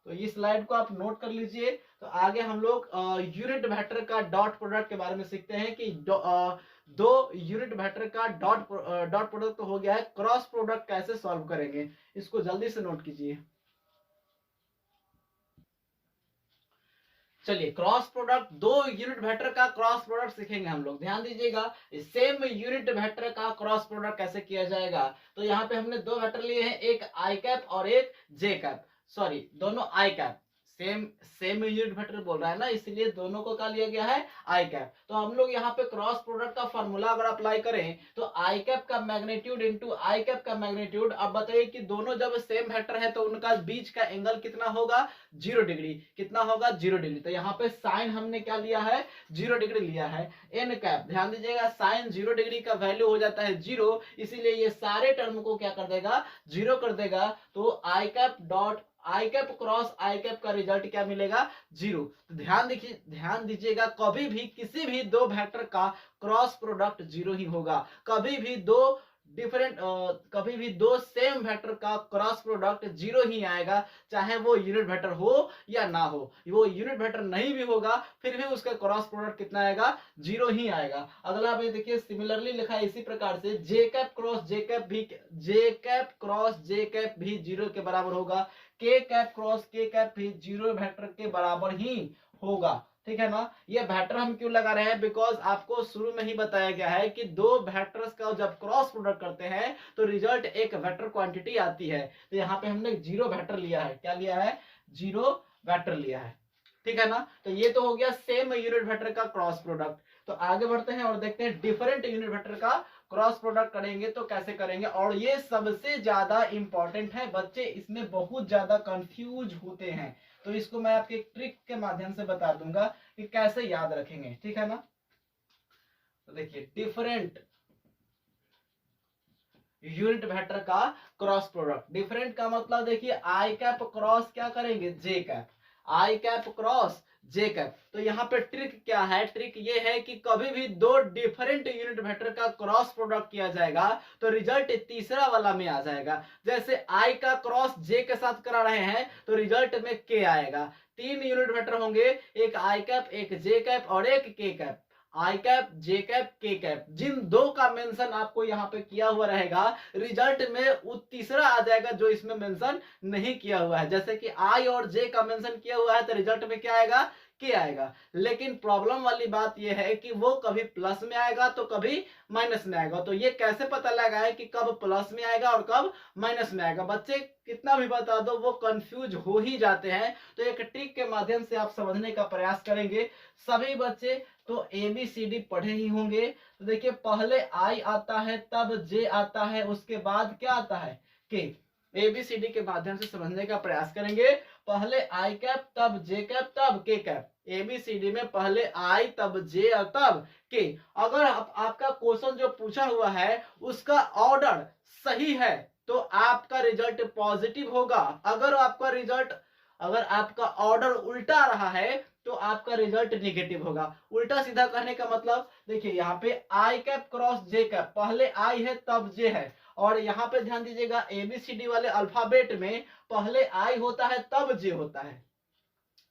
तो इस स्लाइड को आप नोट कर लीजिए। तो आगे हम लोग यूनिट वेक्टर का डॉट प्रोडक्ट के बारे में सीखते हैं कि दो यूनिट वेक्टर का डॉट प्रोडक्ट तो हो गया है, क्रॉस प्रोडक्ट कैसे सॉल्व करेंगे इसको जल्दी से नोट कीजिए। चलिए क्रॉस प्रोडक्ट, दो यूनिट वेक्टर का क्रॉस प्रोडक्ट सीखेंगे हम लोग। ध्यान दीजिएगा सेम यूनिट वेक्टर का क्रॉस प्रोडक्ट कैसे किया जाएगा। तो यहाँ पे हमने दो वेक्टर लिए हैं, एक आई कैप और एक जे कैप, सॉरी दोनों आई कैप, सेम यूनिट वेक्टर बोल रहा है ना, इसलिए दोनों को क्या लिया गया है? I cap. तो हम लोग यहाँ पे क्रॉस प्रोडक्ट का फॉर्मूला अगर अप्लाई करें तो आई कैप का मैग्नीट्यूड इंटू आई कैप का मैग्नीट्यूड। अब बताइए कि दोनों जब सेम वेक्टर है तो उनका बीच का एंगल कितना होगा? 0 डिग्री। कितना होगा? 0 डिग्री। तो यहाँ पे साइन हमने क्या लिया है? 0 डिग्री लिया है। एन कैप, ध्यान दीजिएगा साइन 0 डिग्री का वैल्यू हो जाता है 0, इसीलिए ये सारे टर्म को क्या कर देगा? 0 कर देगा। तो i cap dot i cap cross i cap का रिजल्ट क्या मिलेगा? 0। तो ध्यान दीजिएगा कभी भी किसी भी दो वेक्टर का क्रॉस प्रोडक्ट 0 ही होगा। कभी भी दो सेम वेक्टर का क्रॉस प्रोडक्ट 0 ही आएगा, चाहे वो यूनिट वेक्टर हो या ना हो। वो यूनिट वेक्टर नहीं भी होगा फिर भी उसका क्रॉस प्रोडक्ट कितना आएगा? 0 ही आएगा। अगला पे देखिए सिमिलरली लिखा है इसी प्रकार से जे कैप क्रॉस जे कैप भी 0 के बराबर होगा, के कैप क्रॉस के कैप भी 0 वेक्टर के बराबर ही होगा। ठीक है ना? ये वेक्टर हम क्यों लगा रहे हैं? बिकॉज आपको शुरू में ही बताया गया है कि दो वेक्टर्स का जब क्रॉस प्रोडक्ट करते हैं तो रिजल्ट एक वेक्टर क्वांटिटी आती है। तो यहाँ पे हमने 0 वेक्टर लिया है। क्या लिया है? 0 वेक्टर लिया है। ठीक है ना? तो ये तो हो गया सेम यूनिट वेक्टर का क्रॉस प्रोडक्ट। तो आगे बढ़ते हैं और देखते हैं डिफरेंट यूनिट वेक्टर का क्रॉस प्रोडक्ट करेंगे तो कैसे करेंगे। और ये सबसे ज्यादा इंपॉर्टेंट है, बच्चे इसमें बहुत ज्यादा कंफ्यूज होते हैं। तो इसको मैं आपके ट्रिक के माध्यम से बता दूंगा कि कैसे याद रखेंगे। ठीक है ना? तो देखिए डिफरेंट यूनिट वेक्टर का क्रॉस प्रोडक्ट, डिफरेंट का मतलब देखिए आई कैप क्रॉस क्या करेंगे? जे कैप, आई कैप क्रॉस जे कैप। तो यहाँ पे ट्रिक क्या है? ट्रिक ये है कि कभी भी दो डिफरेंट यूनिट वेक्टर का क्रॉस प्रोडक्ट किया जाएगा तो रिजल्ट तीसरा वाला में आ जाएगा। जैसे आई का क्रॉस जे के साथ करा रहे हैं तो रिजल्ट में के आएगा। तीन यूनिट वेक्टर होंगे, एक आई कैप, एक जे कैप और एक के कैप। आई कैप, जे कैप, के कैप, जिन दो का मेंशन आपको यहाँ पे किया हुआ रहेगा रिजल्ट में वो तीसरा आ जाएगा जो इसमें मेंशन नहीं किया हुआ है। जैसे कि आई और जे का मेंशन किया हुआ है तो रिजल्ट में क्या आएगा? के आएगा। लेकिन प्रॉब्लम वाली बात यह है कि वो कभी प्लस में आएगा तो कभी माइनस में आएगा। तो ये कैसे पता लगाए कि कब प्लस में आएगा और कब माइनस में आएगा? बच्चे कितना भी बता दो वो कंफ्यूज हो ही जाते हैं। तो एक ट्रिक के माध्यम से आप समझने का प्रयास करेंगे। सभी बच्चे तो ABCD पढ़े ही होंगे। तो देखिए पहले आई आता है, तब जे आता है, उसके बाद क्या आता है? के। ABCD के माध्यम से समझने का प्रयास करेंगे। पहले आई कैप, तब जे कैप, तब के कैप। ABCD में पहले आई, तब जे और तब के। अगर आपका क्वेश्चन जो पूछा हुआ है उसका ऑर्डर सही है तो आपका रिजल्ट पॉजिटिव होगा। अगर आपका ऑर्डर उल्टा रहा है तो आपका रिजल्ट निगेटिव होगा। उल्टा सीधा कहने का मतलब देखिए यहाँ पे आई कैप क्रॉस जे कैप, पहले आई है तब जे है, और यहाँ पे ध्यान दीजिएगा एबीसीडी वाले अल्फाबेट में पहले आई होता है तब जे होता है,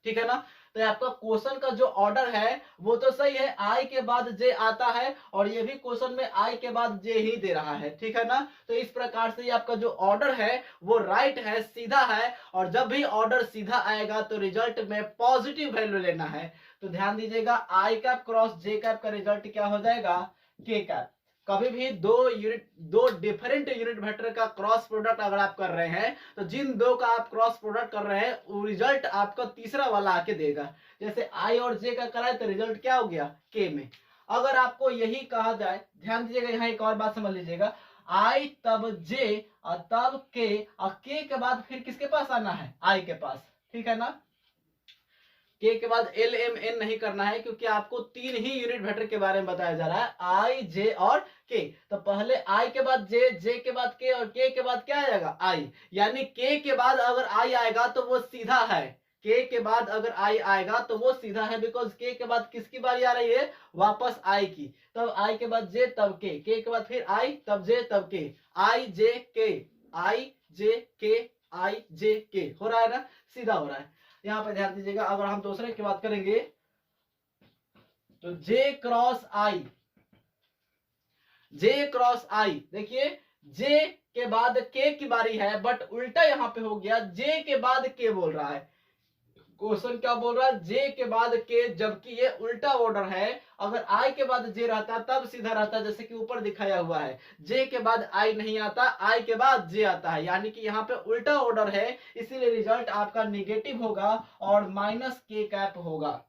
ठीक है ना। तो आपका क्वेश्चन का जो ऑर्डर है वो तो सही है, आई के बाद जे आता है, और ये भी क्वेश्चन में आई के बाद जे ही दे रहा है, ठीक है ना। तो इस प्रकार से आपका जो ऑर्डर है वो राइट है, सीधा है, और जब भी ऑर्डर सीधा आएगा तो रिजल्ट में पॉजिटिव वैल्यू लेना है। तो ध्यान दीजिएगा आई कैप क्रॉस जे कैप का रिजल्ट क्या हो जाएगा, के कैप। कभी भी दो डिफरेंट यूनिट वेक्टर का क्रॉस प्रोडक्ट अगर आप कर रहे हैं तो जिन दो का आप क्रॉस प्रोडक्ट कर रहे हैं वो रिजल्ट आपका तीसरा वाला आके देगा। जैसे आई और जे का कराए तो रिजल्ट क्या हो गया, के में। अगर आपको यही कहा जाए, ध्यान दीजिएगा यहाँ एक और बात समझ लीजिएगा, आई तब जे और तब के, और के के बाद फिर किसके पास आना है, आई के पास, ठीक है ना। के के बाद एल एम एन नहीं करना है क्योंकि आपको तीन ही यूनिट वेक्टर के बारे में बताया जा रहा है, आई जे और के। तो पहले आई के बाद जे, जे के बाद के, और के बाद क्या आएगा, आई। यानी के बाद अगर आई आएगा तो वो सीधा है, के बाद अगर आई आएगा तो वो सीधा है, बिकॉज के बाद किसकी बारी आ रही है, वापस आई की। तब आई के बाद जे तब के बाद फिर आई तब जे तब के, आई जे के, आई जे के, आई जे के, हो रहा है ना, सीधा हो रहा है। यहाँ पे ध्यान दीजिएगा अगर हम दूसरे की बात करेंगे तो जे क्रॉस आई, जे क्रॉस आई, देखिए जे के बाद के की बारी है, बट उल्टा यहाँ पे हो गया, जे के बाद के बोल रहा है। क्वेश्चन क्या बोल रहा है, जे के बाद के, जबकि ये उल्टा ऑर्डर है। अगर आई के बाद जे रहता तब सीधा रहता, जैसे कि ऊपर दिखाया हुआ है, जे के बाद आई नहीं आता, आई के बाद जे आता है, यानी कि यहाँ पे उल्टा ऑर्डर है, इसीलिए रिजल्ट आपका निगेटिव होगा और माइनस के कैप होगा,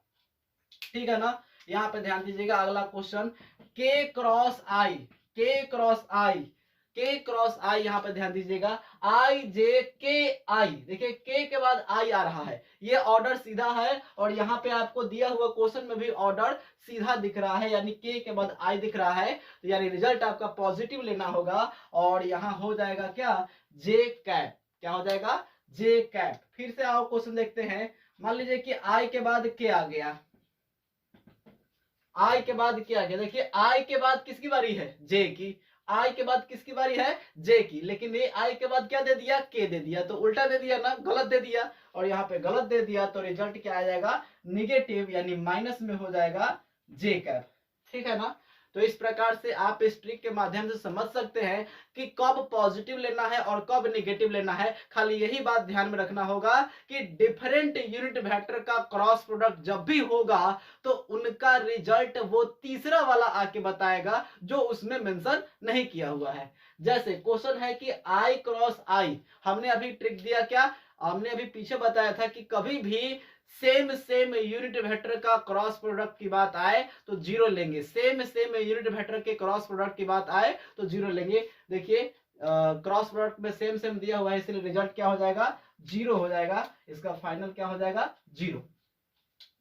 ठीक है ना। यहाँ पे ध्यान दीजिएगा अगला क्वेश्चन, के क्रॉस आई, के क्रॉस आई, के क्रॉस आई, यहाँ पे ध्यान दीजिएगा आई जे के आई, देखिए के बाद आई आ रहा है, ये ऑर्डर सीधा है, और यहाँ पे आपको दिया हुआ क्वेश्चन में भी ऑर्डर सीधा दिख रहा है, यानी के बाद आई दिख रहा है, तो यानी रिजल्ट आपका पॉजिटिव लेना होगा, और यहाँ हो जाएगा क्या, जे कैप, क्या हो जाएगा, जे कैप। फिर से आओ क्वेश्चन देखते हैं, मान लीजिए कि आई के बाद के आ गया, आई के बाद क्या गया, देखिए आई के बाद किसकी बारी है, जे की, आई के बाद किसकी बारी है, जे की, लेकिन ये आई के बाद क्या दे दिया, के दे दिया, तो उल्टा दे दिया ना, गलत दे दिया, और यहाँ पे गलत दे दिया तो रिजल्ट क्या आ जाएगा, निगेटिव, यानी माइनस में हो जाएगा जे कैप, ठीक है ना। तो इस प्रकार से आप इस ट्रिक के माध्यम से समझ सकते हैं कि कब पॉजिटिव लेना है और कब नेगेटिव लेना है। खाली यही बात ध्यान में रखना होगा कि डिफरेंट यूनिट वेक्टर का क्रॉस प्रोडक्ट जब भी होगा तो उनका रिजल्ट वो तीसरा वाला आके बताएगा जो उसमें मेंशन नहीं किया हुआ है। जैसे क्वेश्चन है कि आई क्रॉस आई, हमने अभी ट्रिक दिया क्या, हमने अभी पीछे बताया था कि कभी भी सेम यूनिट वेक्टर का क्रॉस प्रोडक्ट की बात आए तो जीरो लेंगे, सेम यूनिट वेक्टर के क्रॉस प्रोडक्ट की बात आए तो जीरो लेंगे। देखिए क्रॉस प्रोडक्ट में सेम दिया हुआ है, इसलिए रिजल्ट क्या हो जाएगा, जीरो हो जाएगा, इसका फाइनल क्या हो जाएगा, जीरो।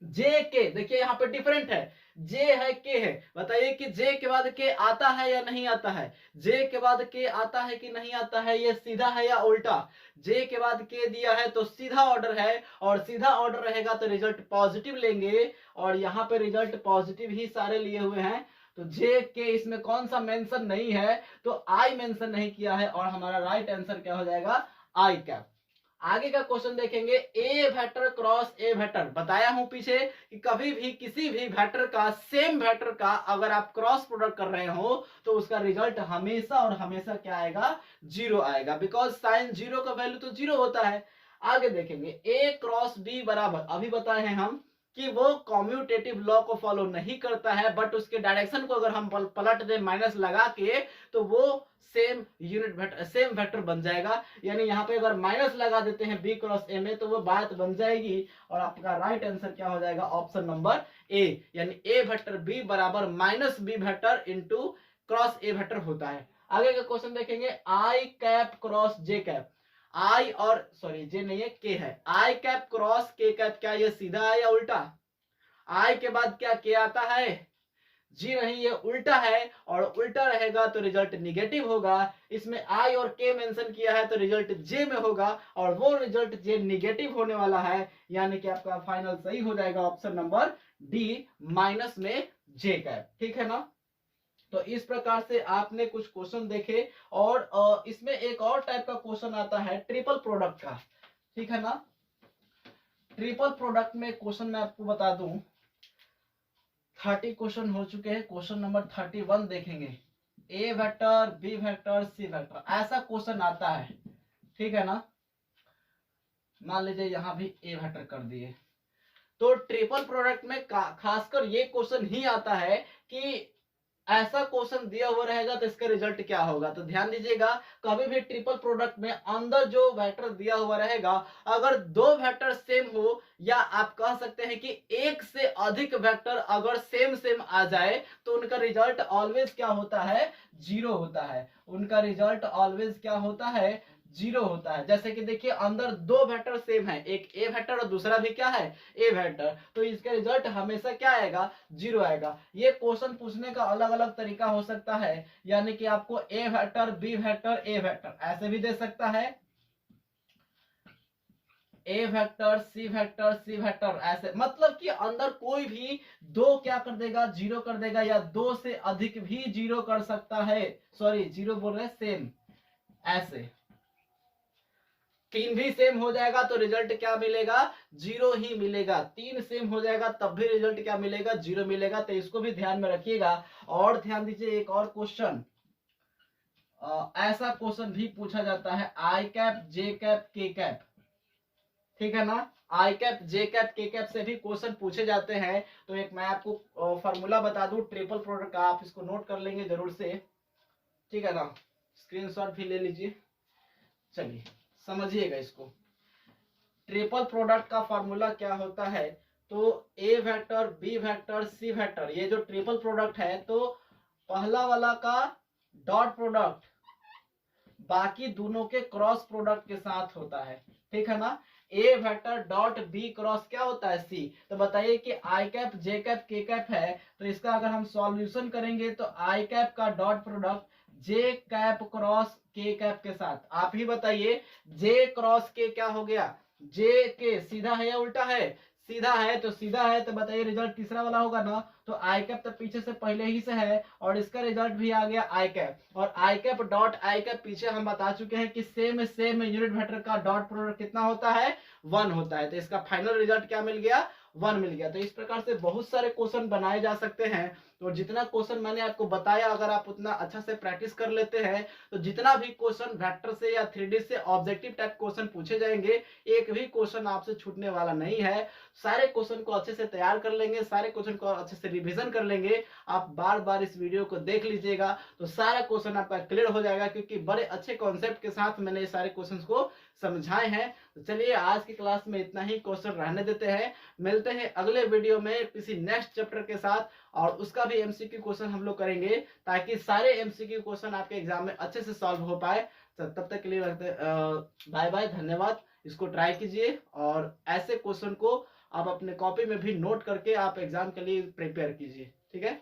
जे के, देखिए यहाँ पे डिफरेंट है, जे है के है, बताइए कि जे के बाद के आता है या नहीं आता है, जे के बाद के आता है कि नहीं आता है, ये सीधा है या उल्टा, जे के बाद के दिया है तो सीधा ऑर्डर है, और सीधा ऑर्डर रहेगा तो रिजल्ट पॉजिटिव लेंगे, और यहाँ पे रिजल्ट पॉजिटिव ही सारे लिए हुए हैं, तो जे के इसमें कौन सा मेंशन नहीं है, तो आई मेंशन नहीं किया है, और हमारा राइट आंसर क्या हो जाएगा, आई कैप। आगे का क्वेश्चन देखेंगे, ए वेक्टर क्रॉस ए वेक्टर, बताया हूं पीछे कि कभी भी किसी भी वेक्टर का, सेम वेक्टर का अगर आप क्रॉस प्रोडक्ट कर रहे हो तो उसका रिजल्ट हमेशा और हमेशा क्या आएगा, जीरो आएगा, बिकॉज साइन जीरो का वैल्यू तो जीरो होता है। आगे देखेंगे, ए क्रॉस बी बराबर, अभी बताए हैं हम कि वो कॉम्यूटेटिव लॉ को फॉलो नहीं करता है, बट उसके डायरेक्शन को अगर हम पलट दें माइनस लगा के तो वो same unit vector, same vector बन जाएगा, यानी यहाँ पे अगर माइनस लगा देते हैं बी क्रॉस ए में तो वो बात बन जाएगी, और आपका राइट आंसर क्या हो जाएगा, ऑप्शन नंबर ए, यानी ए वेक्टर बी बराबर minus B vector into cross A vector होता है। आगे का क्वेश्चन देखेंगे, I cap cross J cap, I और सॉरी जे नहीं है, के है, I cap cross K cap, क्या ये सीधा है या उल्टा, आई के बाद क्या के आता है, जी नहीं, ये उल्टा है और उल्टा रहेगा तो रिजल्ट निगेटिव होगा। इसमें आई और के मेंशन किया है तो रिजल्ट जे में होगा और वो रिजल्ट जे निगेटिव होने वाला है, यानी कि आपका फाइनल सही हो जाएगा ऑप्शन नंबर डी, माइनस में जे कैप। ठीक है ना। तो इस प्रकार से आपने कुछ क्वेश्चन देखे और इसमें एक और टाइप का क्वेश्चन आता है ट्रिपल प्रोडक्ट का। ठीक है ना। ट्रिपल प्रोडक्ट में क्वेश्चन मैं आपको बता दूं, 30 क्वेश्चन हो चुके हैं। क्वेश्चन नंबर 31 देखेंगे। ए vector, B vector, C vector, ऐसा क्वेश्चन आता है। ठीक है ना। मान लीजिए यहां भी ए वेक्टर कर दिए, तो ट्रिपल प्रोडक्ट में खासकर ये क्वेश्चन ही आता है कि ऐसा क्वेश्चन दिया हुआ रहेगा तो इसका रिजल्ट क्या होगा। तो ध्यान दीजिएगा, कभी भी ट्रिपल प्रोडक्ट में अंदर जो वेक्टर दिया हुआ रहेगा, अगर दो वेक्टर सेम हो या आप कह सकते हैं कि एक से अधिक वेक्टर अगर सेम सेम आ जाए तो उनका रिजल्ट ऑलवेज क्या होता है, जीरो होता है। उनका रिजल्ट ऑलवेज क्या होता है, जीरो होता है। जैसे कि देखिए अंदर दो वेक्टर सेम है, एक ए वेक्टर और दूसरा भी क्या है, ए वेक्टर, तो इसका रिजल्ट हमेशा क्या आएगा, जीरो आएगा। ये क्वेश्चन पूछने का अलग अलग तरीका हो सकता है, यानी कि आपको ए वेक्टर, बी वेक्टर, ए वेक्टर ऐसे भी दे सकता है, A vector, C vector, C vector ऐसे, मतलब कि अंदर कोई भी दो क्या कर देगा, जीरो कर देगा, या दो से अधिक भी जीरो कर सकता है। सॉरी, जीरो बोल रहे, सेम ऐसे। तीन भी सेम हो जाएगा तो रिजल्ट क्या मिलेगा, जीरो ही मिलेगा। तीन सेम हो जाएगा तब भी रिजल्ट क्या मिलेगा, जीरो मिलेगा। तो इसको भी ध्यान में रखिएगा। और ध्यान दीजिए एक और क्वेश्चन, ऐसा क्वेश्चन भी पूछा जाता है, आई कैप, जे कैप, के कैप। ठीक है ना। आई कैप, जे कैप, के कैप से भी क्वेश्चन पूछे जाते हैं। तो एक मैं आपको फॉर्मूला बता दूं ट्रिपल प्रोडक्ट का, आप इसको नोट कर लेंगे जरूर से। ठीक है ना, स्क्रीनशॉट भी ले लीजिए। चलिए समझिएगा इसको। ट्रिपल प्रोडक्ट का फॉर्मूला क्या होता है, तो ए vector, B vector, C vector, ये जो ट्रिपल प्रोडक्ट है, तो पहला वाला का डॉट प्रोडक्ट बाकी दोनों के क्रॉस प्रोडक्ट के साथ होता है। ठीक है ना। ए वेक्टर डॉट बी क्रॉस क्या होता है, सी। तो बताइए कि आई कैप, जे कैप, के कैप है, तो इसका अगर हम सॉल्यूशन करेंगे तो आई कैप का डॉट प्रोडक्ट जे कैप क्रॉस के कैप के साथ। आप ही बताइए, जे क्रॉस के क्या हो गया, जे के सीधा है या उल्टा है, सीधा है। तो सीधा है तो बताइए रिजल्ट तीसरा वाला होगा ना। तो आई कैप तो पीछे से पहले ही से है और इसका रिजल्ट भी आ गया आई कैप। और आई कैप डॉट आई कैप पीछे हम बता चुके हैं कि सेम सेम यूनिट वेक्टर का डॉट प्रोडक्ट कितना होता है, 1 होता है। तो इसका फाइनल रिजल्ट क्या मिल गया, 1 मिल गया। तो इस प्रकार से बहुत सारे क्वेश्चन बनाए जा सकते हैं। तो जितना क्वेश्चन मैंने आपको बताया, अगर आप उतना अच्छा से प्रैक्टिस कर लेते हैं तो जितना भी क्वेश्चन वेक्टर से या 3D से ऑब्जेक्टिव टाइप क्वेश्चन पूछे जाएंगे, एक भी क्वेश्चन आपसे छूटने वाला नहीं है। सारे क्वेश्चन को अच्छे से तैयार कर लेंगे, सारे क्वेश्चन को अच्छे से रिवीजन कर लेंगे। आप बार बार इस वीडियो को देख लीजिएगा तो सारा क्वेश्चन आपका क्लियर हो जाएगा, क्योंकि बड़े अच्छे कॉन्सेप्ट के साथ मैंने ये सारे क्वेश्चन को समझाए हैं। तो चलिए आज की क्लास में इतना ही क्वेश्चन रहने देते हैं। मिलते हैं अगले वीडियो में किसी नेक्स्ट चैप्टर के साथ और उसका भी एमसीक्यू क्वेश्चन हम लोग करेंगे, ताकि सारे एमसीक्यू क्वेश्चन आपके एग्जाम में अच्छे से सॉल्व हो पाए। तब तक के लिए बाय बाय, धन्यवाद। इसको ट्राई कीजिए और ऐसे क्वेश्चन को आप अपने कॉपी में भी नोट करके आप एग्जाम के लिए प्रिपेयर कीजिए। ठीक है।